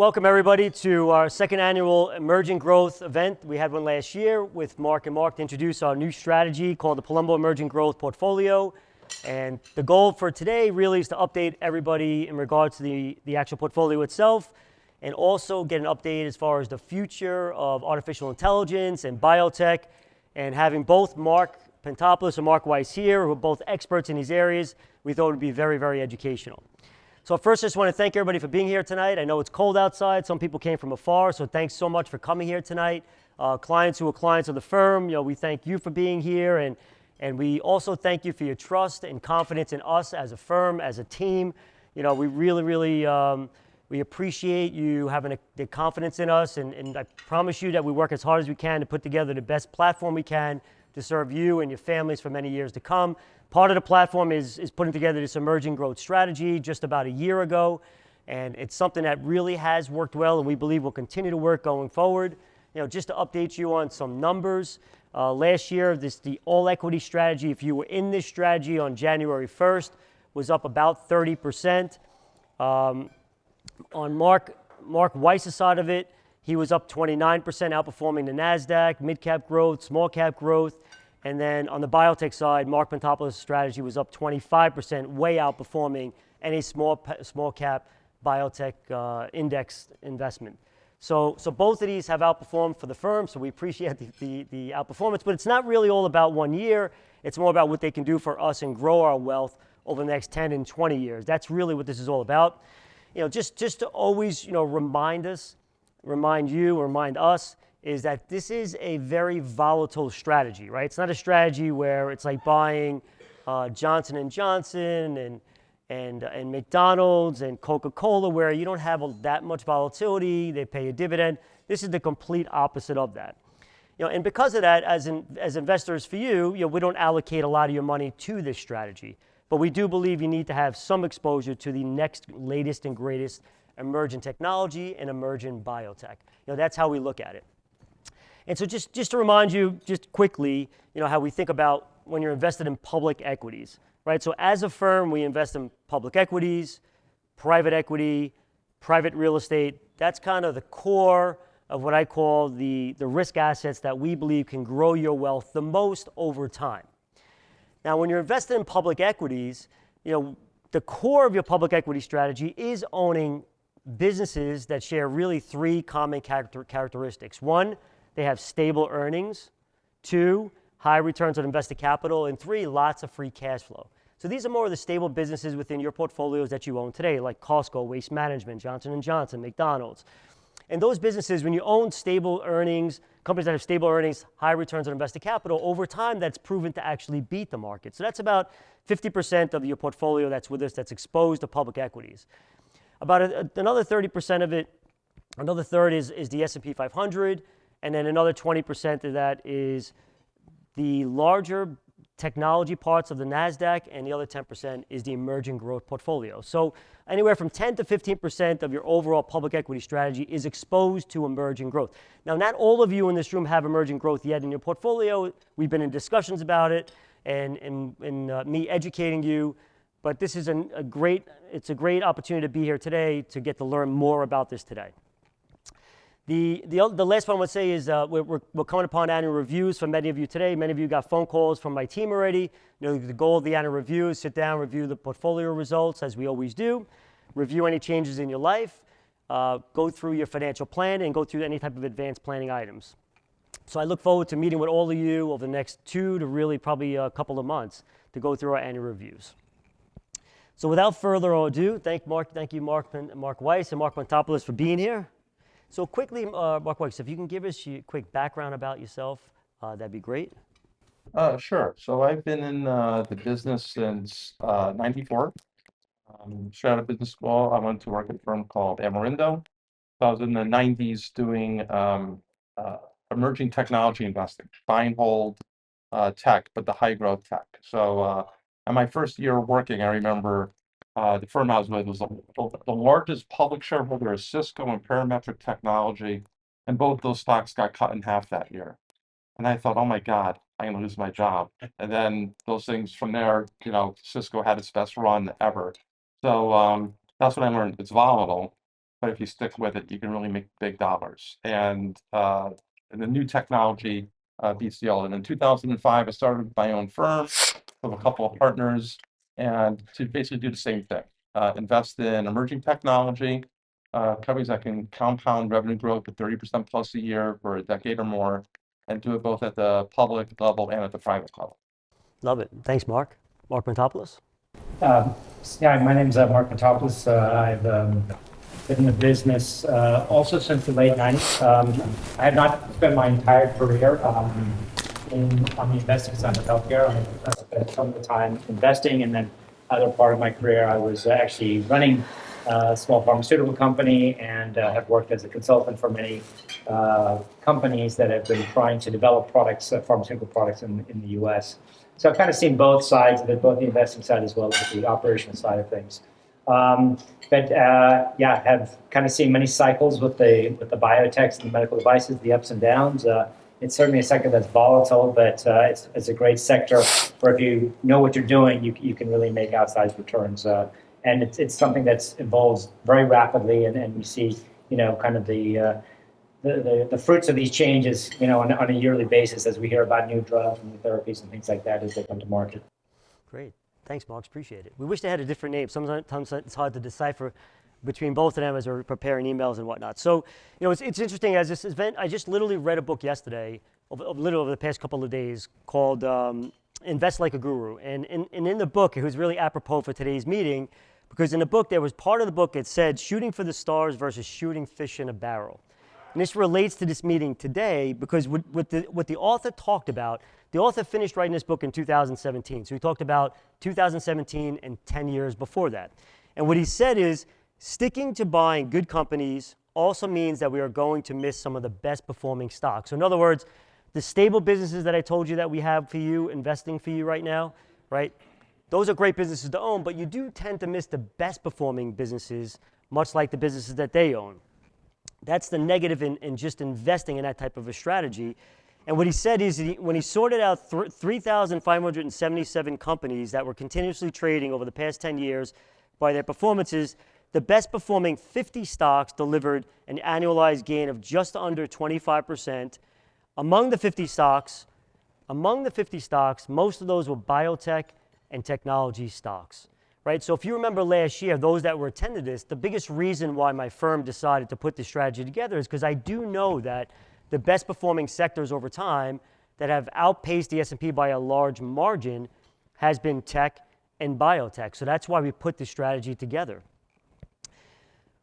welcome everybody to our second annual Emerging Growth event. We had one last year with Mark and Mark to introduce our new strategy called the Palumbo Emerging Growth Portfolio. And the goal for today really is to update everybody in regards to the actual portfolio itself, and also get an update as far as the future of artificial intelligence and biotech. And having both Mark Pantopoulos and Mark Weiss here, who are both experts in these areas, we thought it would be very, very educational. So first, I just want to thank everybody for being here tonight. I know it's cold outside. Some people came from afar, so thanks so much for coming here tonight. Clients who are clients of the firm, we thank you for being here, and we also thank you for your trust and confidence in us as a firm, as a team. We really, we appreciate you having the confidence in us, and I promise you that we work as hard as we can to put together the best platform we can to serve you and your families for many years to come. Part of the platform is putting together this emerging growth strategy just about a year ago, and it's something that really has worked well and we believe will continue to work going forward. Just to update you on some numbers, last year, the all equity strategy, if you were in this strategy on January 1st, was up about 30%. On Mark Weiss's side of it, he was up 29%, outperforming the NASDAQ, mid-cap growth, small-cap growth. And then on the biotech side, Mark Pantopoulos' strategy was up 25%, way outperforming any small-cap biotech index investment. So both of these have outperformed for the firm, so we appreciate the outperformance. But it's not really all about 1 year. It's more about what they can do for us and grow our wealth over the next 10 and 20 years. That's really what this is all about. Just to always, remind us, remind us, is that this is a very volatile strategy, right? It's not a strategy where it's like buying Johnson & Johnson and McDonald's and Coca-Cola, where you don't have that much volatility, they pay a dividend. This is the complete opposite of that. And because of that, as investors for you, we don't allocate a lot of your money to this strategy, but we do believe you need to have some exposure to the next latest and greatest emerging technology and emerging biotech. That's how we look at it. And so just to remind you, just quickly, how we think about when you're invested in public equities, right? So as a firm, we invest in public equities, private equity, private real estate. That's kind of the core of what I call the risk assets that we believe can grow your wealth the most over time. Now, when you're invested in public equities, the core of your public equity strategy is owning businesses that share really three common characteristics. One, they have stable earnings. Two, high returns on invested capital. And three, lots of free cash flow. So these are more of the stable businesses within your portfolios that you own today, like Costco, Waste Management, Johnson & Johnson, McDonald's. And those businesses, when you own stable earnings, companies that have stable earnings, high returns on invested capital, over time, that's proven to actually beat the market. So that's about 50% of your portfolio that's with us, that's exposed to public equities. About another 30% of it, another third is the S&P 500. And then another 20% of that is the larger technology parts of the NASDAQ, and the other 10% is the emerging growth portfolio. So anywhere from 10 to 15% of your overall public equity strategy is exposed to emerging growth. Now, not all of you in this room have emerging growth yet in your portfolio. We've been in discussions about it and me educating you, but this is a great opportunity to be here today to get to learn more about this today. The last one I would say is we're coming upon annual reviews for many of you today. Many of you got phone calls from my team already. The goal of the annual review is sit down, review the portfolio results, as we always do, review any changes in your life, go through your financial plan, and go through any type of advanced planning items. So I look forward to meeting with all of you over the next 2 to really probably a couple of months to go through our annual reviews. So without further ado, thank you, Mark Weiss and Mark Pantopoulos, for being here. So quickly, Mark Weiss, if you can give us a quick background about yourself, that'd be great. Sure. So I've been in the business since 94. Straight out of business school, I went to work at a firm called Amarindo. So I was in the 90s doing emerging technology investing, buy and hold tech, but the high growth tech. So in my first year working, I remember the firm I was with was the largest public shareholder of Cisco and Parametric Technology, and both those stocks got cut in half that year. And I thought, oh my God, I'm going to lose my job. And then those things from there, Cisco had its best run ever. So that's what I learned. It's volatile. but if you stick with it, you can really make big dollars. And the new technology beats the old. And in 2005, I started my own firm with a couple of partners, and to basically do the same thing, invest in emerging technology, companies that can compound revenue growth at 30% plus a year for a decade or more, and do it both at the public level and at the private level. Love it. Thanks, Mark. Mark Mentopoulos. Yeah, my name is Mark Mentopoulos. I've been in the business also since the late 90s. I have not spent my entire career on the investing side of healthcare. I spent some of the time investing, and then other part of my career I was actually running a small pharmaceutical company, and have worked as a consultant for many companies that have been trying to develop products, pharmaceutical products in the U.S. So I've kind of seen both sides of it, both the investing side as well as the operational side of things. Have kind of seen many cycles with the biotechs and the medical devices, the ups and downs. It's certainly a sector that's volatile, but it's a great sector where if you know what you're doing, you can really make outsized returns. And it's something that's evolves very rapidly, and we see, kind of the fruits of these changes, on a yearly basis as we hear about new drugs and new therapies and things like that as they come to market. Great. Thanks, Mark. Appreciate it. We wish they had a different name. Sometimes it's hard to decipher between both of them as we're preparing emails and whatnot. So, it's interesting as this event, I just literally read a book yesterday, literally over the past couple of days, called Invest Like a Guru. And in the book, it was really apropos for today's meeting, because in the book, there was part of the book that said shooting for the stars versus shooting fish in a barrel. And this relates to this meeting today, because what the author talked about, the author finished writing this book in 2017. So he talked about 2017 and 10 years before that. And what he said is, sticking to buying good companies also means that we are going to miss some of the best performing stocks. So in other words, the stable businesses that I told you that we have for you, investing for you right now, right? Those are great businesses to own, but you do tend to miss the best performing businesses, much like the businesses that they own. That's the negative in just investing in that type of a strategy. And what he said is, when he sorted out 3,577 companies that were continuously trading over the past 10 years by their performances, the best performing 50 stocks delivered an annualized gain of just under 25%. Among the 50 stocks, most of those were biotech and technology stocks. Right? So if you remember last year, those that were attending this, the biggest reason why my firm decided to put this strategy together is because I do know that the best performing sectors over time that have outpaced the S&P by a large margin has been tech and biotech. So that's why we put this strategy together.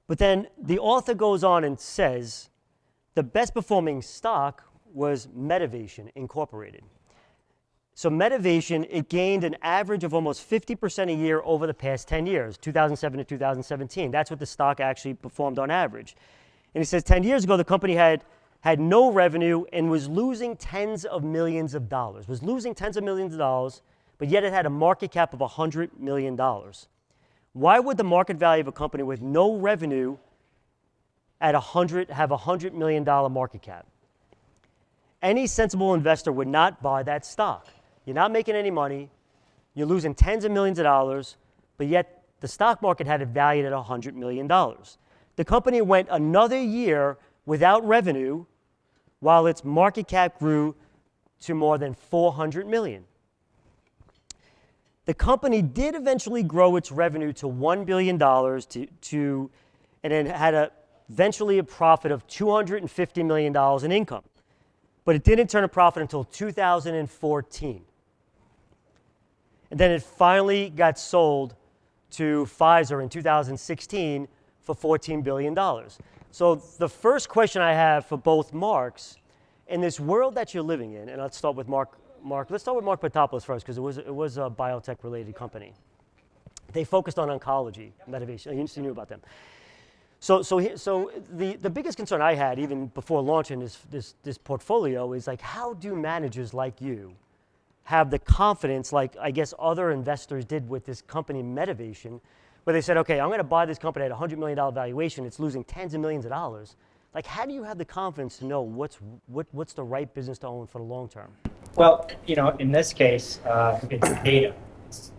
But then the author goes on and says the best performing stock was Medivation Incorporated. So Medivation, it gained an average of almost 50% a year over the past 10 years, 2007 to 2017. That's what the stock actually performed on average. And he says 10 years ago, the company had no revenue and was losing tens of millions of dollars, but yet it had a market cap of $100 million. Why would the market value of a company with no revenue have a $100 million market cap? Any sensible investor would not buy that stock. You're not making any money, you're losing tens of millions of dollars, but yet the stock market had it valued at $100 million. The company went another year without revenue while its market cap grew to more than $400 million. The company did eventually grow its revenue to $1 billion and then had eventually a profit of $250 million in income. But it didn't turn a profit until 2014. And then it finally got sold to Pfizer in 2016 for $14 billion. So the first question I have for both Marks, in this world that you're living in, and let's start with Mark. Let's start with Mark Mentopoulos first, because it was a biotech-related company. They focused on oncology, Medivation. You knew about them. So the biggest concern I had, even before launching this portfolio, is like, how do managers like you have the confidence, like I guess other investors did with this company Medivation, where they said, okay, I'm going to buy this company at a $100 million valuation. It's losing tens of millions of dollars. Like, how do you have the confidence to know what's the right business to own for the long term? Well, in this case, it's data. It's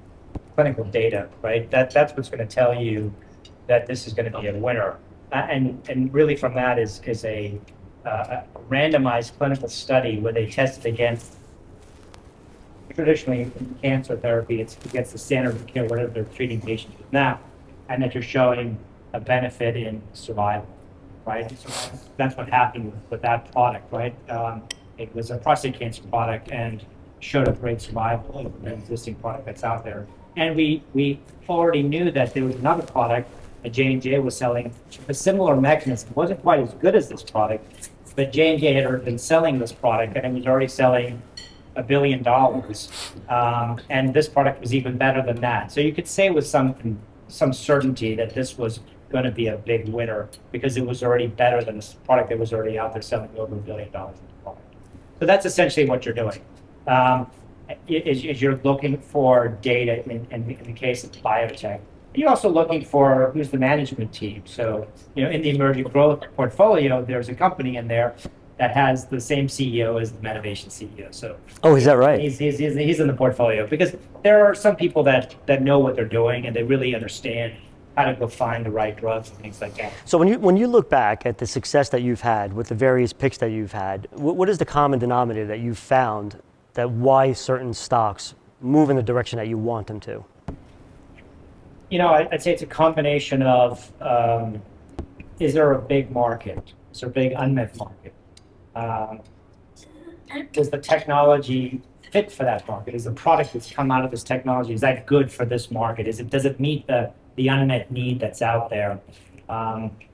clinical data, right? That's what's going to tell you that this is going to be a winner. And really from that is a randomized clinical study where they tested against, traditionally in cancer therapy, it's against the standard of care, whatever they're treating patients with now, and that you're showing a benefit in survival, right? So that's what happened with that product, right? It was a prostate cancer product and showed a great survival of an existing product that's out there. And we already knew that there was another product that J&J was selling, a similar mechanism. It wasn't quite as good as this product, but J&J had already been selling this product, and it was already selling $1 billion. And this product was even better than that. So you could say with some certainty that this was going to be a big winner because it was already better than this product that was already out there selling over $1 billion. So that's essentially what you're doing. Is you're looking for data in the case of biotech. You're also looking for who's the management team. So, in the emerging growth portfolio, there's a company in there that has the same CEO as the Medivation CEO. So, Oh, is that right? he's in the portfolio because there are some people that know what they're doing and they really understand how to go find the right drugs and things like that. So when you look back at the success that you've had with the various picks that you've had, what is the common denominator that you've found that why certain stocks move in the direction that you want them to? I'd say it's a combination of, is there a big market? Is there a big unmet market? Does the technology fit for that market? Is the product that's come out of this technology, is that good for this market? Does it meet the unmet need that's out there?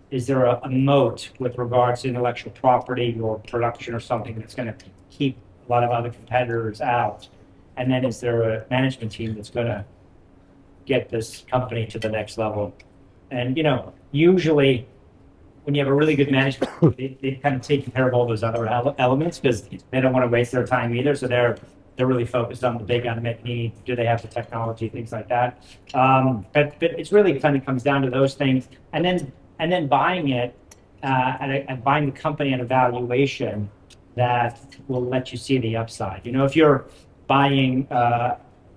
Is there a moat with regards to intellectual property or production or something that's going to keep a lot of other competitors out? And then is there a management team that's going to get this company to the next level? And, usually when you have a really good management, they kind of take care of all those other elements because they don't want to waste their time either. So they're really focused on the big unmet need. Do they have the technology, things like that? But it's really kind of comes down to those things. And then buying it and buying the company at a valuation that will let you see the upside. If you're buying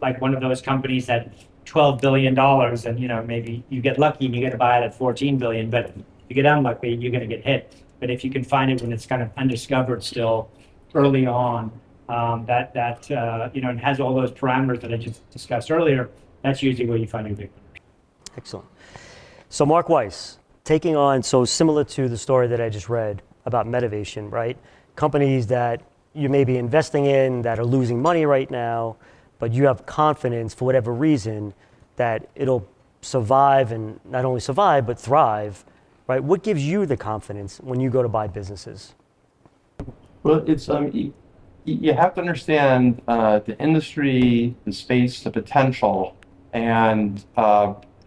like one of those companies at $12 billion and, maybe you get lucky and you get to buy it at 14 billion, but if you get unlucky, you're going to get hit. But if you can find it when it's kind of undiscovered still early on, that and has all those parameters that I just discussed earlier, that's usually where you find a big winner. Excellent. So Mark Weiss, taking on, so similar to the story that I just read about Medivation, right? Companies that you may be investing in that are losing money right now, but you have confidence for whatever reason that it'll survive, and not only survive, but thrive, right? What gives you the confidence when you go to buy businesses? Well, it's you have to understand the industry, the space, the potential, and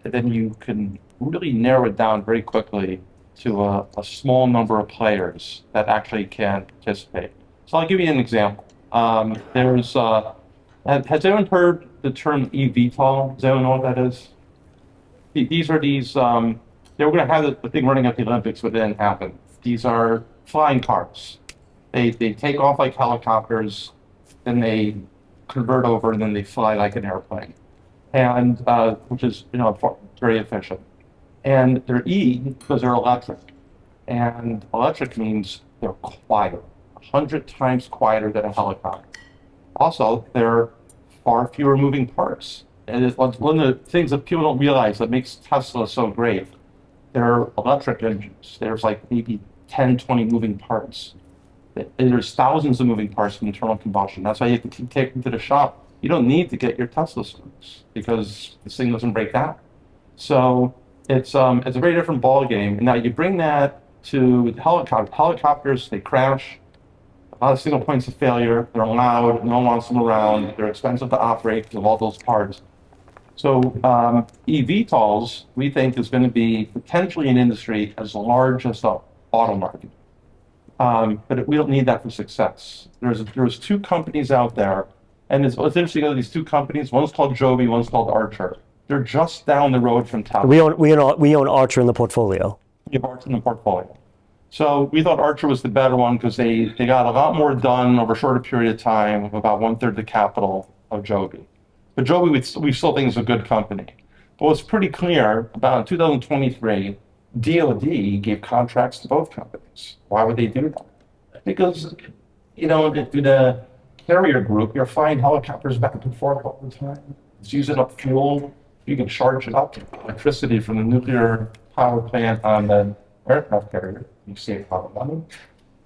then you can really narrow it down very quickly to a small number of players that actually can participate. So I'll give you an example. Has anyone heard the term eVTOL? Does anyone know what that is? These are they were going to have the thing running at the Olympics, but it didn't happen. These are flying cars. They take off like helicopters, then they convert over, and then they fly like an airplane, and which is very efficient. And they're E because they're electric, and electric means they're quiet, 100 times quieter than a helicopter. Also, there are far fewer moving parts. And it's one of the things that people don't realize that makes Tesla so great. There are electric engines. There's like maybe 10, 20 moving parts. There's thousands of moving parts in internal combustion. That's why you can take them to the shop. You don't need to get your Tesla screws because this thing doesn't break down. So it's a very different ball game. And now you bring that to helicopters, they crash. A lot of single points of failure. They're loud. No one wants them around. They're expensive to operate because of all those parts. So eVTOLs, we think, is going to be potentially an industry as large as the auto market. But we don't need that for success. There's two companies out there, and what's interesting about these two companies. One's called Joby, one's called Archer. They're just down the road from Tesla. We own Archer in the portfolio. We have Archer in the portfolio. So we thought Archer was the better one because they got a lot more done over a shorter period of time, about 1/3 the capital of Joby. But Joby, we still think is a good company. But what's pretty clear about in 2023, DoD gave contracts to both companies. Why would they do that? Because, in the carrier group, you're flying helicopters back and forth all the time. It's using up fuel. You can charge it up. Electricity from the nuclear power plant on the aircraft carrier. You save a lot of money.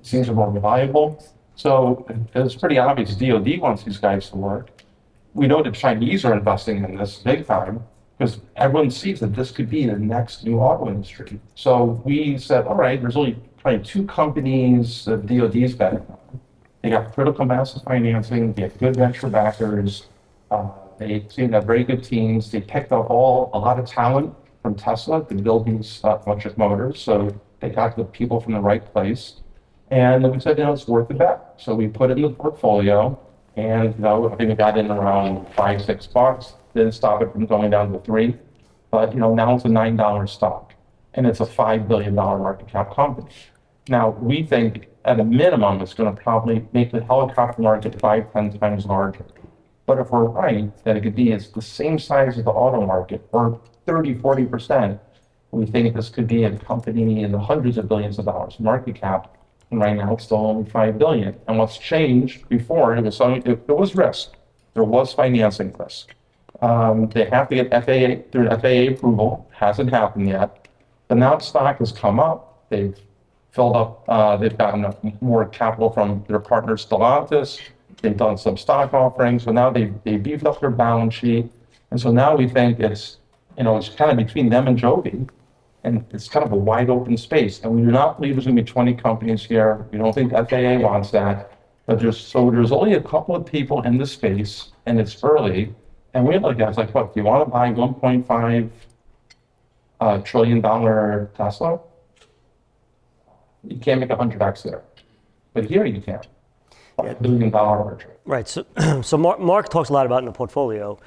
It seems more reliable. So it's pretty obvious DoD wants these guys to work. We know the Chinese are investing in this big time because everyone sees that this could be the next new auto industry. So we said, all right, there's only probably 2 companies that DoD's betting on. They got critical mass of financing. They have good venture backers. They seem to have very good teams. They picked up a lot of talent from Tesla to build these electric motors. So they got the people from the right place. And we said, it's worth the bet. So we put it in the portfolio, and I think we got in around $5-6. Didn't stop it from going down to 3. But now it's a $9 stock, and it's a $5 billion market cap company. Now we think at a minimum it's going to probably make the helicopter market 5-10 times larger. But if we're right that it could be the same size as the auto market, or 30-40%, we think this could be a company in the hundreds of billions of dollars market cap. And right now it's still only $5 billion. And what's changed before, it was risk. There was financing risk. They have to get FAA approval. Hasn't happened yet. But now the stock has come up. They've filled up, they've gotten more capital from their partner Stellantis. They've done some stock offerings. So now they beefed up their balance sheet. And so now we think it's kind of between them and Joby. And it's kind of a wide open space. And we do not believe there's going to be 20 companies here. We don't think FAA wants that. But there's only a couple of people in the space, and it's early. And we look at it like, what, do you want to buy $1.5 trillion Tesla? You can't make 100x there. But here you can. $5 billion merger. Right. So Mark talks a lot about in the portfolio.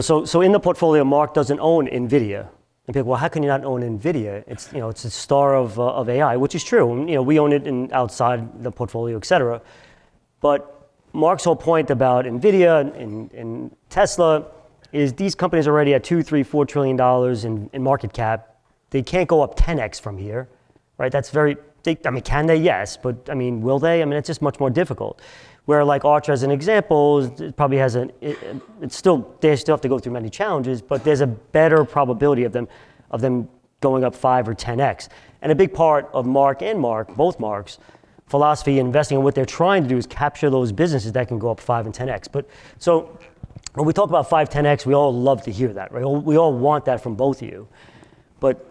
So in the portfolio, Mark doesn't own NVIDIA. And people, well, how can you not own NVIDIA? It's it's a star of AI, which is true. And, we own it outside the portfolio, et cetera. But Mark's whole point about NVIDIA and Tesla is these companies are already at $2, $3, $4 trillion in market cap. They can't go up 10x from here, right? That's can they? Yes, but will they? It's just much more difficult. Where like Archer as an example, it probably has they still have to go through many challenges, but there's a better probability of them going up 5 or 10x. And a big part of both Mark's philosophy investing and what they're trying to do is capture those businesses that can go up 5 and 10x. But so when we talk about 5, 10x, we all love to hear that, right? We all want that from both of you.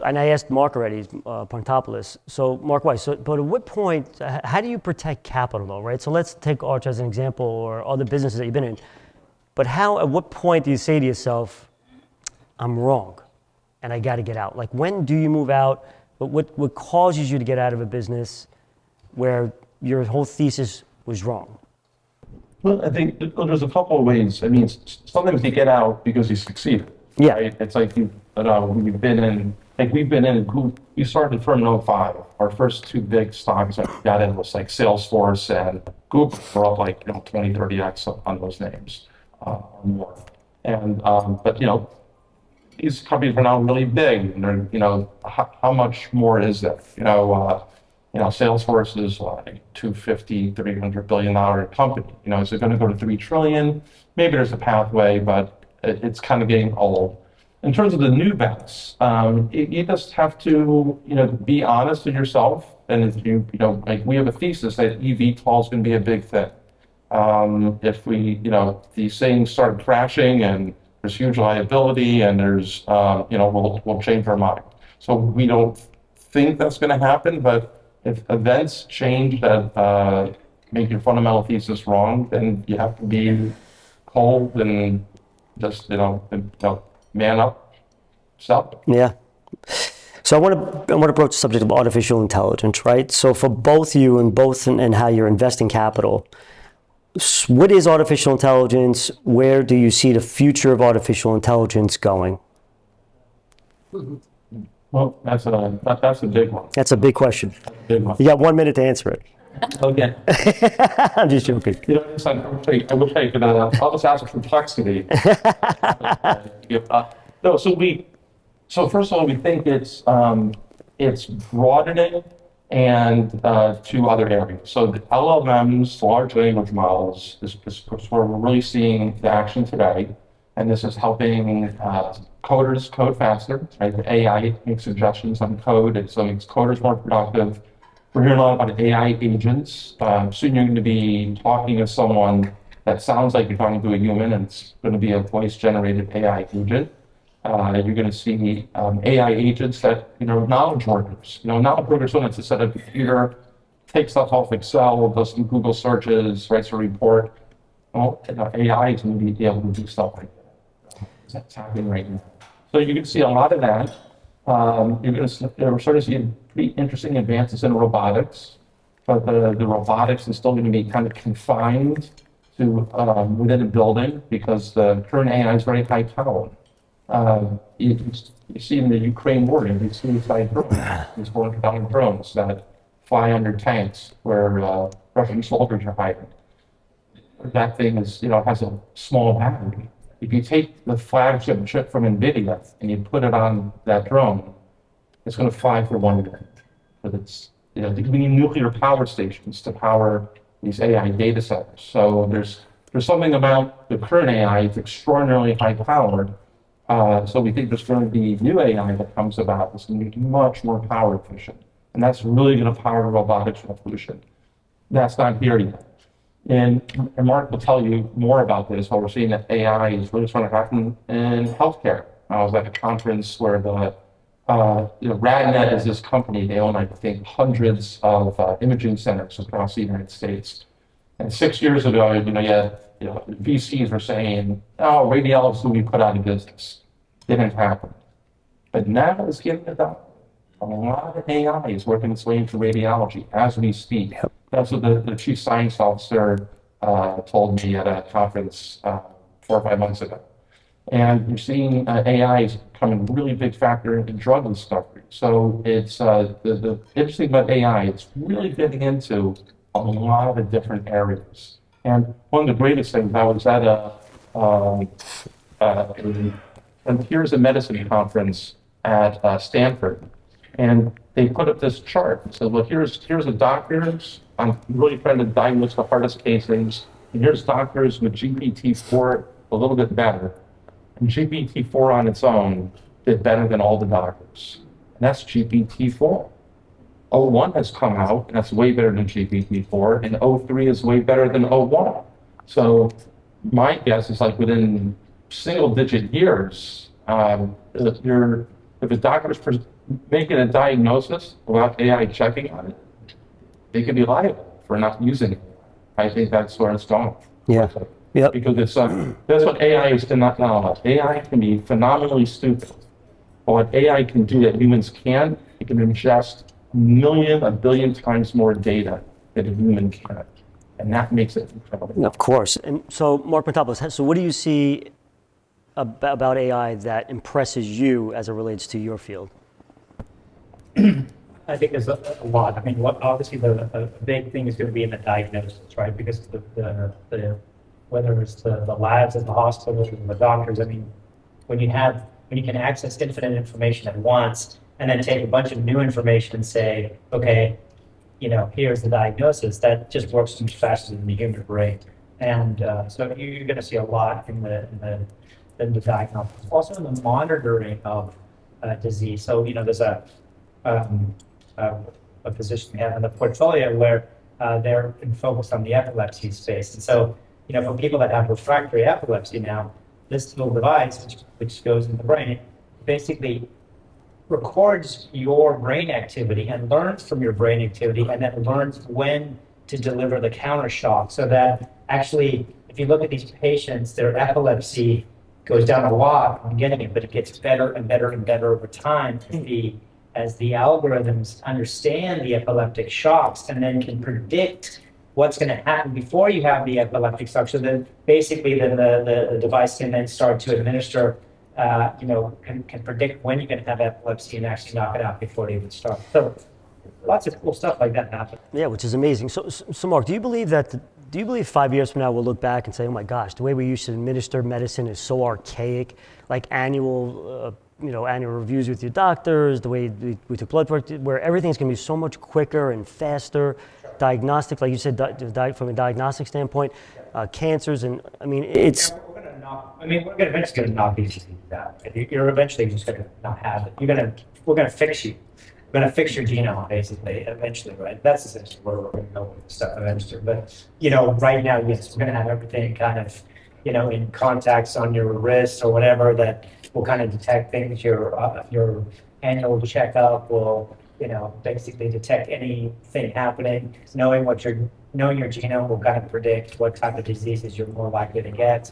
And I asked Mark already, Pontopoulos. So Mark Weiss, but at what point, how do you protect capital though, right? So let's take Arch as an example or other businesses that you've been in. But at what point do you say to yourself, I'm wrong and I got to get out? Like when do you move out? What causes you to get out of a business where your whole thesis was wrong? Well, I think there's a couple of ways. Sometimes you get out because you succeeded. Yeah. Right? It's like we've been in, we started the firm in 2005. Our first 2 big stocks that we got in was like Salesforce and Google. We're up like 20, 30x on those names or more. And but these companies are now really big. And they're how much more is there? Salesforce is like $250, $300 billion company. Is it going to go to 3 trillion? Maybe there's a pathway, but it's kind of getting old. In terms of the new bets, you just have to, be honest with yourself. And if we have a thesis that eVTOL is going to be a big thing. If these things start crashing and there's huge liability and there's, we'll change our mind. So we don't think that's going to happen, but if events change that make your fundamental thesis wrong, then you have to be cold and just, man up, stop. Yeah. So I want to broach the subject of artificial intelligence, right? So for both you and how you're investing capital, what is artificial intelligence? Where do you see the future of artificial intelligence going? Well, that's a big one. That's a big question. Big one. You got 1 minute to answer it. Okay. I'm just joking. I wish I could. I'll just ask for complexity. So first of all, we think it's it's broadening and to other areas. So the LLMs, large language models, is where we're really seeing the action today. And this is helping coders code faster, right? The AI makes suggestions on code, and so it makes coders more productive. We're hearing a lot about AI agents. Soon you're going to be talking to someone that sounds like you're talking to a human, and it's going to be a voice-generated AI agent. You're going to see AI agents that, knowledge workers. Knowledge workers don't have to set up a computer, take stuff off Excel, does some Google searches, writes a report. Well, AI is going to be able to do stuff like that. That's happening right now. So you can see a lot of that. We're starting to see pretty interesting advances in robotics, but the robotics is still going to be kind of confined to within a building because the current AI is very high powered. You see in the Ukraine war, these suicide drones, these $400 drones that fly under tanks where Russian soldiers are hiding. That thing is, has a small battery. If you take the flagship chip from NVIDIA and you put it on that drone, it's going to fly for 1 minute. But we need nuclear power stations to power these AI data centers. So there's something about the current AI, it's extraordinarily high powered. So we think there's going to be new AI that comes about that's going to be much more power efficient. And that's really going to power the robotics revolution. That's not here yet. And Mark will tell you more about this, but we're seeing that AI is really starting to happen in healthcare. I was at a conference where RadNet is this company. They own, I think, hundreds of imaging centers across the United States. And 6 years ago, VCs were saying, "Oh, radiologists will be put out of business." Didn't happen. But now it's getting it done. A lot of AI is working its way into radiology as we speak. Yep. That's what the chief science officer told me at a conference 4 or 5 months ago. And you're seeing AI is becoming a really big factor in drug discovery. So it's the interesting about AI, it's really getting into a lot of different areas. And one of the greatest things, I was at a Frontiers in Medicine conference at Stanford, and they put up this chart. So look, here's the doctors. I'm really trying to diagnose the hardest cases. And here's doctors with GPT-4 a little bit better. And GPT-4 on its own did better than all the doctors. And that's GPT-4. O1 has come out, and that's way better than GPT-4, and O3 is way better than O1. So my guess is like within single-digit years, if a doctor's making a diagnosis without AI checking on it, they could be liable for not using it. I think that's where it's going. Yeah. Yep. Because it's that's what AI is not now. AI can be phenomenally stupid. But what AI can do that humans can't, it can ingest a billion times more data than a human can. And that makes it incredible. Of course. And so, Mark Matopoulos, so what do you see about AI that impresses you as it relates to your field? I think there's a lot. I mean, obviously the big thing is going to be in the diagnosis, right? Because whether it's the labs at the hospitals or the doctors, I mean, when you can access infinite information at once and then take a bunch of new information and say, okay, here's the diagnosis, that just works so much faster than the human brain. And so you're going to see a lot in the diagnosis. Also in the monitoring of disease. So, there's a position we have in the portfolio where they're focused on the epilepsy space. And so, for people that have refractory epilepsy now, this little device, which goes in the brain, basically records your brain activity and learns from your brain activity, and then learns when to deliver the counter shock. So that actually, if you look at these patients, their epilepsy goes down a lot on getting it, but it gets better and better and better over time as the algorithms understand the epileptic shocks and then can predict what's going to happen before you have the epileptic shock. So then basically the device can then start to administer, can predict when you're going to have epilepsy and actually knock it out before it even starts. So lots of cool stuff like that happen. Yeah, which is amazing. So Mark, do you believe 5 years from now we'll look back and say, oh my gosh, the way we used to administer medicine is so archaic, like annual annual reviews with your doctors, the way we took blood work, where everything's going to be so much quicker and faster. Diagnostic, like you said, from a diagnostic standpoint, cancers, and I mean, it's. We're eventually going to knock these diseases out. You're eventually just going to not have it. We're going to fix you. We're going to fix your genome, basically, eventually, right? That's essentially where we're going to go with this stuff eventually. But, right now, yes, we're going to have everything kind of, in contacts on your wrist or whatever that will kind of detect things. Your annual checkup will, basically detect anything happening. Knowing your genome will kind of predict what type of diseases you're more likely to get.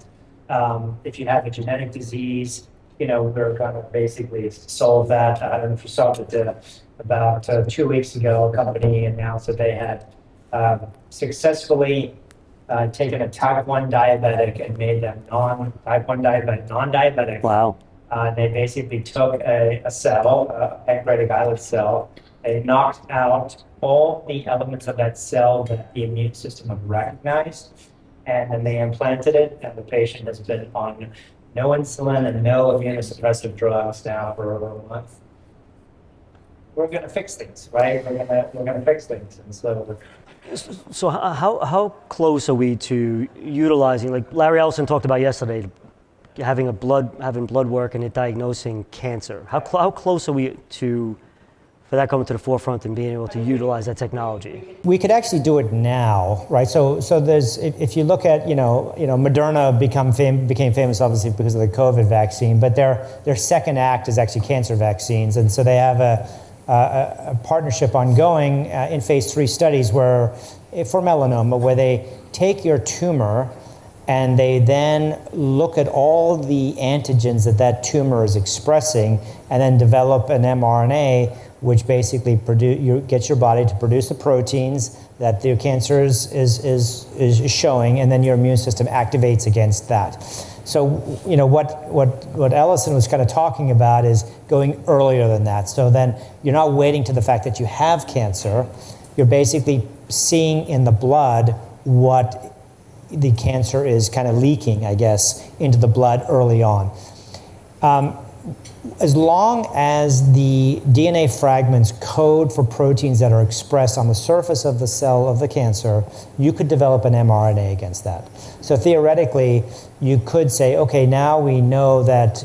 If you have a genetic disease, we're going to basically solve that. I don't know if you saw that about 2 weeks ago, a company announced that they had successfully taken a type 1 diabetic and made them type 1 diabetic non-diabetic. Wow. They basically took a cell, a pancreatic islet cell. They knocked out all the elements of that cell that the immune system had recognized, and then they implanted it, and the patient has been on no insulin and no immunosuppressive drugs now for over a month. We're going to fix things, right? We're going to fix things, and So how close are we to utilizing, like Larry Ellison talked about yesterday, having blood work and it diagnosing cancer? How close are we for that coming to the forefront and being able to utilize that technology? We could actually do it now, right? So there's, if you look at, Moderna became famous obviously because of the COVID vaccine, but their second act is actually cancer vaccines, and so they have a partnership ongoing in phase 3 studies for melanoma, where they take your tumor and they then look at all the antigens that tumor is expressing, and then develop an mRNA which basically gets your body to produce the proteins that the cancer is showing, and then your immune system activates against that. So, what Ellison was kind of talking about is going earlier than that. So then you're not waiting to the fact that you have cancer. You're basically seeing in the blood what the cancer is kind of leaking, I guess, into the blood early on. As long as the DNA fragments code for proteins that are expressed on the surface of the cell of the cancer, you could develop an mRNA against that. So theoretically, you could say, okay, now we know that,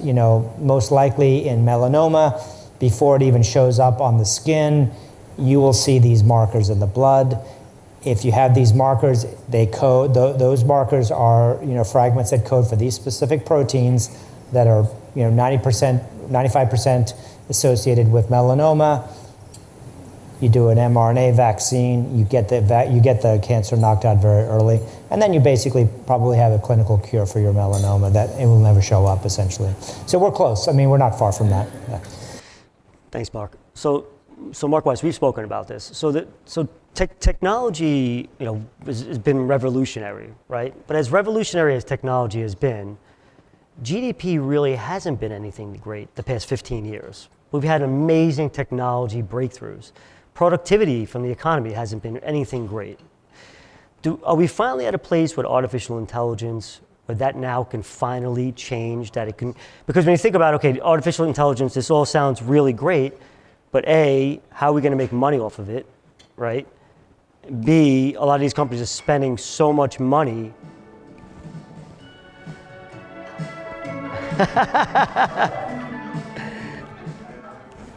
most likely in melanoma, before it even shows up on the skin, you will see these markers in the blood. If you have these markers, they code, those markers are, fragments that code for these specific proteins that are, 95% associated with melanoma. You do an mRNA vaccine, you get the cancer knocked out very early, and then you basically probably have a clinical cure for your melanoma that it will never show up, essentially. So we're close. I mean, we're not far from that. Yeah. Thanks, Mark. So Mark Weiss, we've spoken about this. So technology, has been revolutionary, right? But as revolutionary as technology has been, GDP really hasn't been anything great the past 15 years. We've had amazing technology breakthroughs. Productivity from the economy hasn't been anything great. Are we finally at a place with artificial intelligence where that now can finally change, that it can, because when you think about, okay, artificial intelligence, this all sounds really great, but A, how are we going to make money off of it, right? B, a lot of these companies are spending so much money.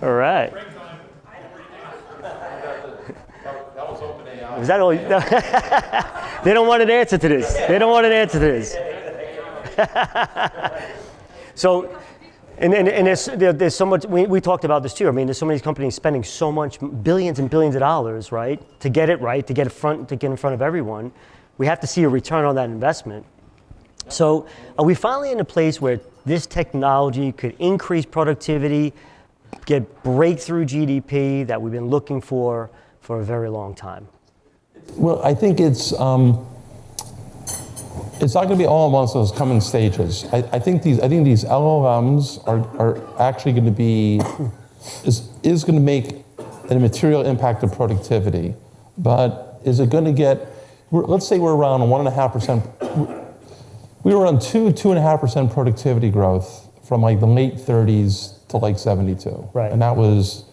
All right. Is that all? They don't want an answer to this. They don't want an answer to this. So, and there's so much, we talked about this too. I mean, there's so many companies spending so much, billions and billions of dollars, right? To get it right, to get in front of everyone. We have to see a return on that investment. So are we finally in a place where this technology could increase productivity, get breakthrough GDP that we've been looking for a very long time? Well, I think it's not going to be all in one of those coming stages. I think these LLMs are actually going to be is going to make a material impact of productivity, but is it going to get? Let's say we're around 1.5%. We were on 2.5% productivity growth from like the late 30s to like 72. Right. And that was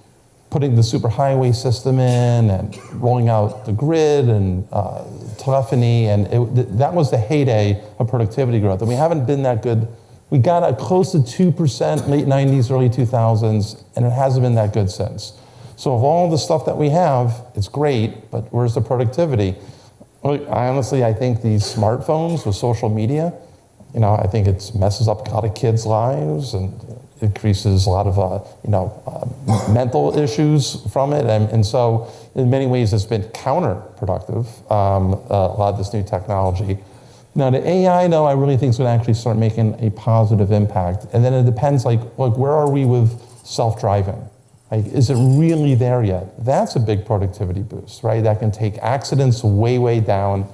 putting the superhighway system in and rolling out the grid and telephony, and that was the heyday of productivity growth. And we haven't been that good. We got close to 2% late 90s, early 2000s, and it hasn't been that good since. So of all the stuff that we have, it's great, but where's the productivity? I think these smartphones with social media, I think it messes up a lot of kids' lives and increases a lot of mental issues from it, and so in many ways it's been counterproductive, a lot of this new technology. Now the AI, though, I really think is going to actually start making a positive impact, and then it depends like where are we with self-driving? Like, is it really there yet? That's a big productivity boost, right? That can take accidents way down.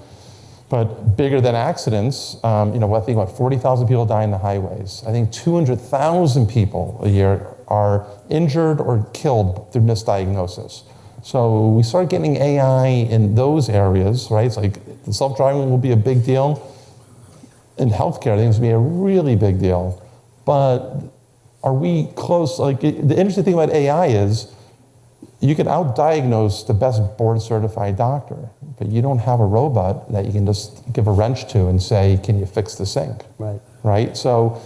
But bigger than accidents, I think about 40,000 people die in the highways. I think 200,000 people a year are injured or killed through misdiagnosis. So we start getting AI in those areas, right? It's like self-driving will be a big deal. In healthcare, I think it's going to be a really big deal. But are we close? Like, the interesting thing about AI is you can out-diagnose the best board-certified doctor, but you don't have a robot that you can just give a wrench to and say, can you fix the sink? Right? So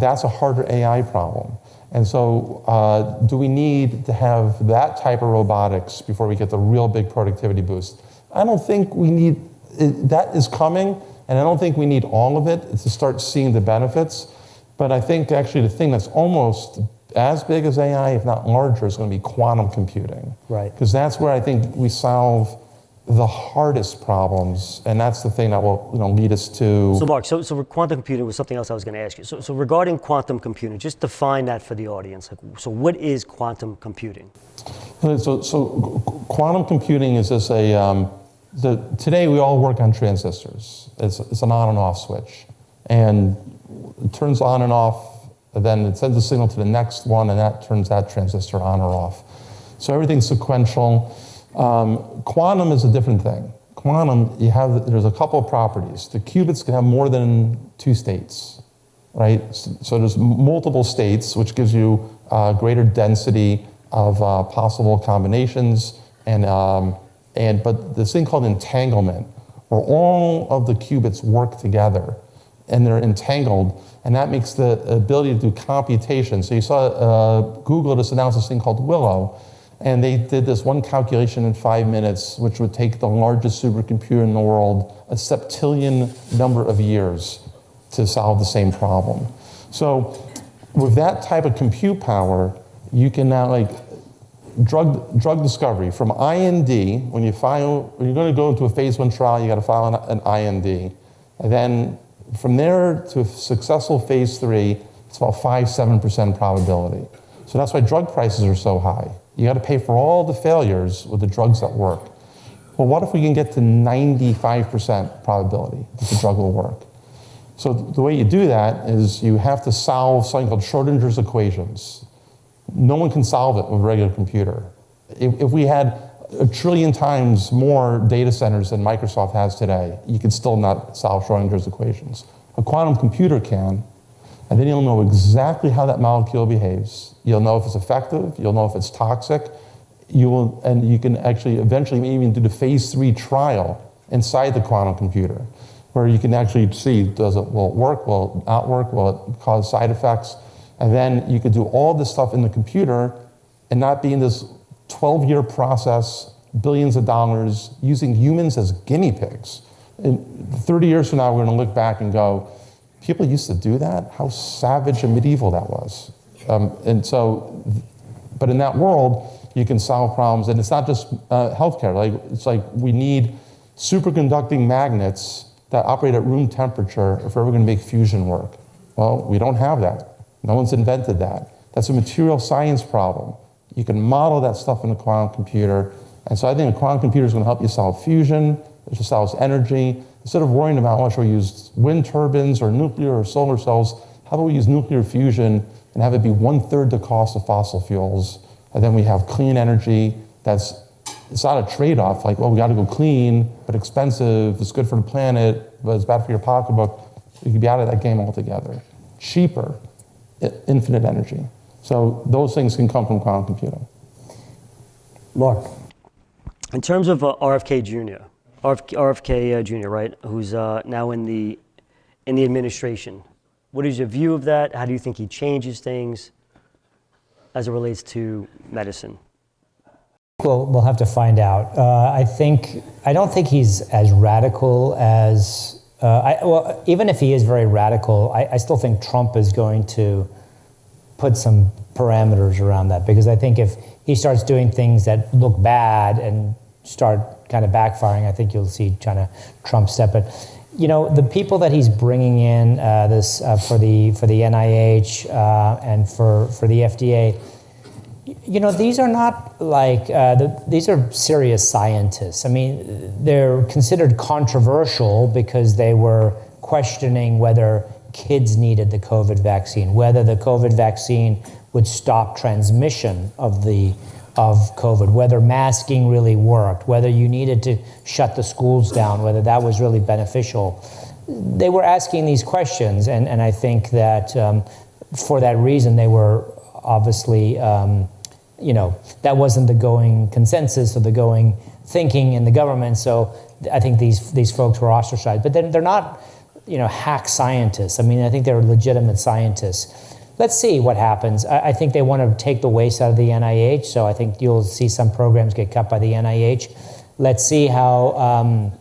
that's a harder AI problem. And so do we need to have that type of robotics before we get the real big productivity boost? I don't think we need, that is coming, and I don't think we need all of it to start seeing the benefits. But I think actually the thing that's almost as big as AI, if not larger, is going to be quantum computing. Right. Because that's where I think we solve the hardest problems, and that's the thing that will lead us to. So Mark, so quantum computing was something else I was going to ask you. So regarding quantum computing, just define that for the audience. So what is quantum computing? So quantum computing is just today we all work on transistors. It's an on and off switch, and it turns on and off. Then it sends a signal to the next one, and that turns that transistor on or off. So everything's sequential. Quantum is a different thing. Quantum, there's a couple of properties. The qubits can have more than 2 states, right? So there's multiple states, which gives you greater density of possible combinations, but this thing called entanglement, where all of the qubits work together, and they're entangled, and that makes the ability to do computation. So you saw Google just announced this thing called Willow, and they did this one calculation in 5 minutes, which would take the largest supercomputer in the world a septillion number of years to solve the same problem. So with that type of compute power, you can now drug discovery from IND. When you're going to go into a phase 1 trial, you got to file an IND, and then from there to a successful phase 3, it's about 5-7% probability. So that's why drug prices are so high. You got to pay for all the failures with the drugs that work. Well, what if we can get to 95% probability that the drug will work? So the way you do that is you have to solve something called Schrodinger's equations. No one can solve it with a regular computer. If we had 1 trillion times more data centers than Microsoft has today, you could still not solve Schrodinger's equations. A quantum computer can, and then you'll know exactly how that molecule behaves. You'll know if it's effective, you'll know if it's toxic, and you can actually eventually even do the phase 3 trial inside the quantum computer, where you can actually see, will it work, will it not work, will it cause side effects? And then you could do all this stuff in the computer and not be in this 12-year process, billions of dollars, using humans as guinea pigs. And 30 years from now, we're going to look back and go, people used to do that? How savage and medieval that was. But in that world, you can solve problems, and it's not just healthcare. It's like we need superconducting magnets that operate at room temperature if we're ever going to make fusion work. Well, we don't have that. No one's invented that. That's a material science problem. You can model that stuff in a quantum computer. And so I think a quantum computer is going to help you solve fusion, it solves energy. Instead of worrying about whether we use wind turbines or nuclear or solar cells, how about we use nuclear fusion and have it be 1/3 the cost of fossil fuels? And then we have clean energy it's not a trade-off, like, well, we got to go clean, but expensive, it's good for the planet, but it's bad for your pocketbook. You could be out of that game altogether. Cheaper, infinite energy. So those things can come from quantum computing. Mark, in terms of RFK Jr., RFK Jr., right, who's now in the administration, what is your view of that? How do you think he changes things as it relates to medicine? Well, we'll have to find out. I don't think he's as radical as, well, even if he is very radical, I still think Trump is going to put some parameters around that, because I think if he starts doing things that look bad and start kind of backfiring, I think you'll see kind of Trump step it. You know, the people that he's bringing in for the NIH and for the FDA, you know, these are not like, these are serious scientists. I mean, they're considered controversial because they were questioning whether kids needed the COVID vaccine, whether the COVID vaccine would stop transmission of COVID, whether masking really worked, whether you needed to shut the schools down, whether that was really beneficial. They were asking these questions, and I think that for that reason, they were obviously, you know, that wasn't the going consensus or the going thinking in the government, so I think these folks were ostracized. But then they're not, you know, hack scientists. I mean, I think they're legitimate scientists. Let's see what happens. I think they want to take the waste out of the NIH, so I think you'll see some programs get cut by the NIH. Let's see how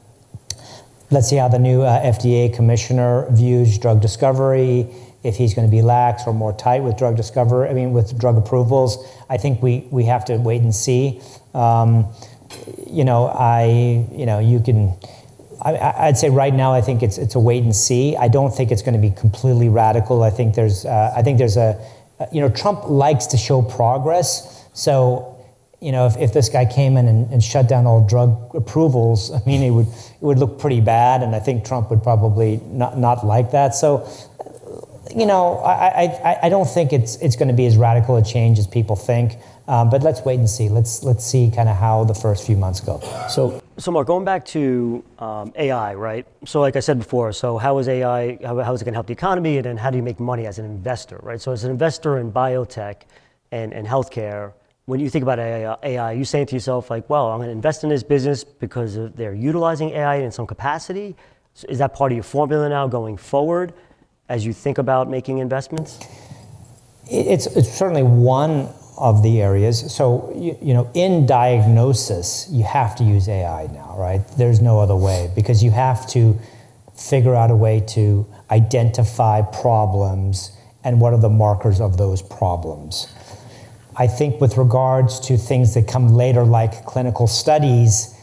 the new FDA commissioner views drug discovery, if he's going to be lax or more tight with drug discovery, with drug approvals. I think we have to wait and see. I'd say right now, I think it's a wait and see. I don't think it's going to be completely radical. I think there's Trump likes to show progress. So, you know, if this guy came in and shut down all drug approvals, I mean, it would look pretty bad, and I think Trump would probably not like that. So, you know, I don't think it's going to be as radical a change as people think. But let's wait and see. Let's see kind of how the first few months go. So Mark, going back to AI, right? So like I said before, so how is AI, how is it going to help the economy, and then how do you make money as an investor, right? So as an investor in biotech and healthcare, when you think about AI, you saying to yourself like, well, I'm going to invest in this business because they're utilizing AI in some capacity. So is that part of your formula now going forward as you think about making investments? It's certainly one of the areas. So, you know, in diagnosis, you have to use AI now, right? There's no other way, because you have to figure out a way to identify problems and what are the markers of those problems. I think with regards to things that come later, like clinical studies,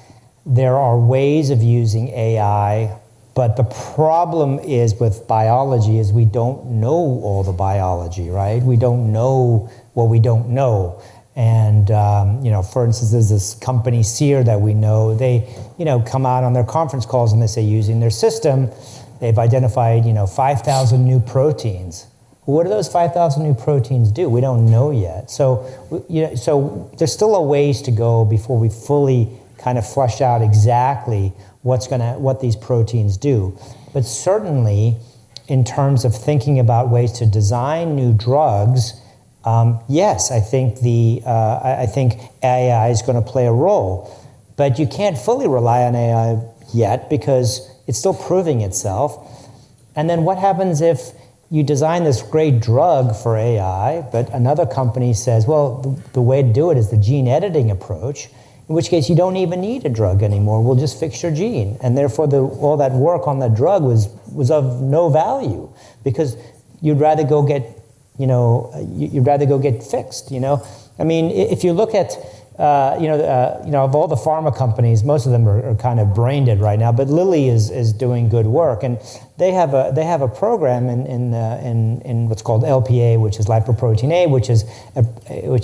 there are ways of using AI, but the problem is with biology is we don't know all the biology, right? We don't know what we don't know. And, you know, for instance, there's this company, Seer, that we know. They, you know, come out on their conference calls and they say using their system, they've identified, 5,000 new proteins. What do those 5,000 new proteins do? We don't know yet. So, so there's still a ways to go before we fully kind of flush out exactly what these proteins do. But certainly, in terms of thinking about ways to design new drugs, yes, I think I think AI is going to play a role. But you can't fully rely on AI yet because it's still proving itself. And then what happens if you design this great drug for AI, but another company says, well, the way to do it is the gene editing approach, in which case you don't even need a drug anymore. We'll just fix your gene. And therefore, all that work on that drug was of no value, because you'd rather go get, fixed, I mean, if you look at, of all the pharma companies, most of them are kind of brain dead right now, but Lilly is doing good work, and they have a program in what's called LPA, which is lipoprotein A, which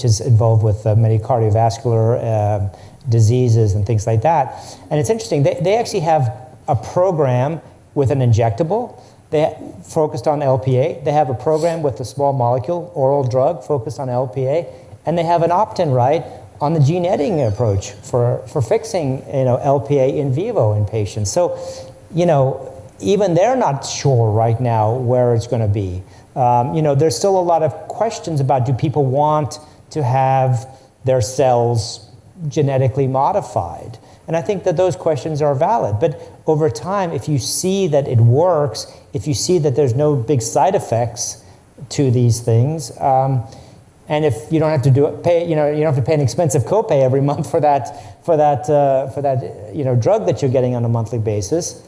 is involved with many cardiovascular diseases and things like that. And it's interesting, they actually have a program with an injectable. They focused on LPA. They have a program with a small molecule oral drug focused on LPA, and they have an opt-in right on the gene editing approach for fixing LPA in vivo in patients. So, even they're not sure right now where it's going to be. There's still a lot of questions about, do people want to have their cells genetically modified? And I think that those questions are valid. But over time, if you see that it works, if you see that there's no big side effects to these things, and if you don't have to you don't have to pay an expensive copay every month for that drug that you're getting on a monthly basis,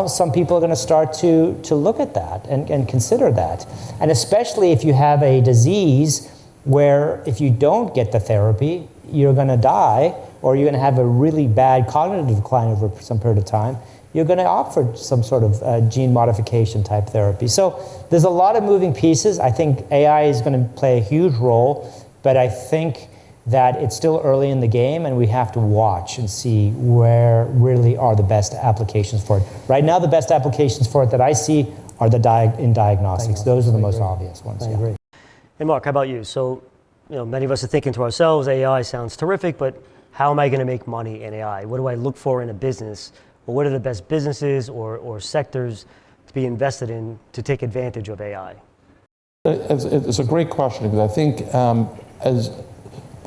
some people are going to start to look at that and consider that. And especially if you have a disease where if you don't get the therapy, you're going to die, or you're going to have a really bad cognitive decline over some period of time, you're going to opt for some sort of gene modification type therapy. So there's a lot of moving pieces. I think AI is going to play a huge role, but I think that it's still early in the game, and we have to watch and see where really are the best applications for it. Right now, the best applications for it that I see are in diagnostics. Those are the most obvious ones. I agree. Hey, Mark, how about you? So, many of us are thinking to ourselves, AI sounds terrific, but how am I going to make money in AI? What do I look for in a business? Or what are the best businesses or sectors to be invested in to take advantage of AI? It's a great question, because I think as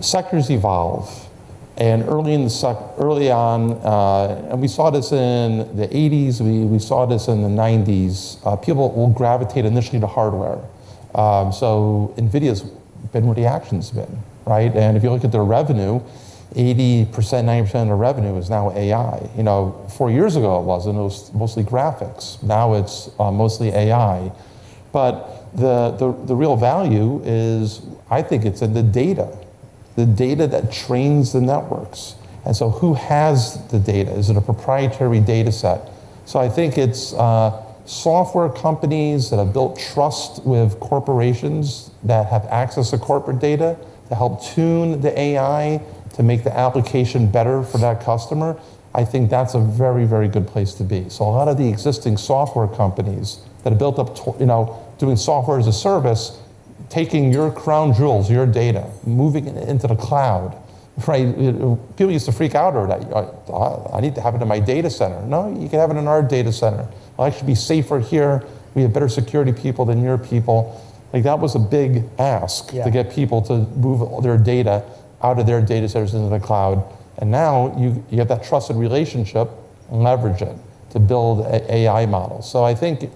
sectors evolve, and early on, and we saw this in the 80s, we saw this in the 90s, people will gravitate initially to hardware. So NVIDIA's been where the action's been, right? And if you look at their revenue, 80%, 90% of their revenue is now AI. 4 years ago it was mostly graphics. Now it's mostly AI. But the real value is, I think it's in the data that trains the networks. And so who has the data? Is it a proprietary data set? So I think it's software companies that have built trust with corporations that have access to corporate data to help tune the AI to make the application better for that customer. I think that's a very, very good place to be. So a lot of the existing software companies that have built up, doing software as a service, taking your crown jewels, your data, moving it into the cloud, right? People used to freak out over that. I need to have it in my data center. No, you can have it in our data center. I'll actually be safer here. We have better security people than your people. Like, that was a big ask to get people to move their data out of their data centers into the cloud. And now you have that trusted relationship and leverage it to build AI models. So I think,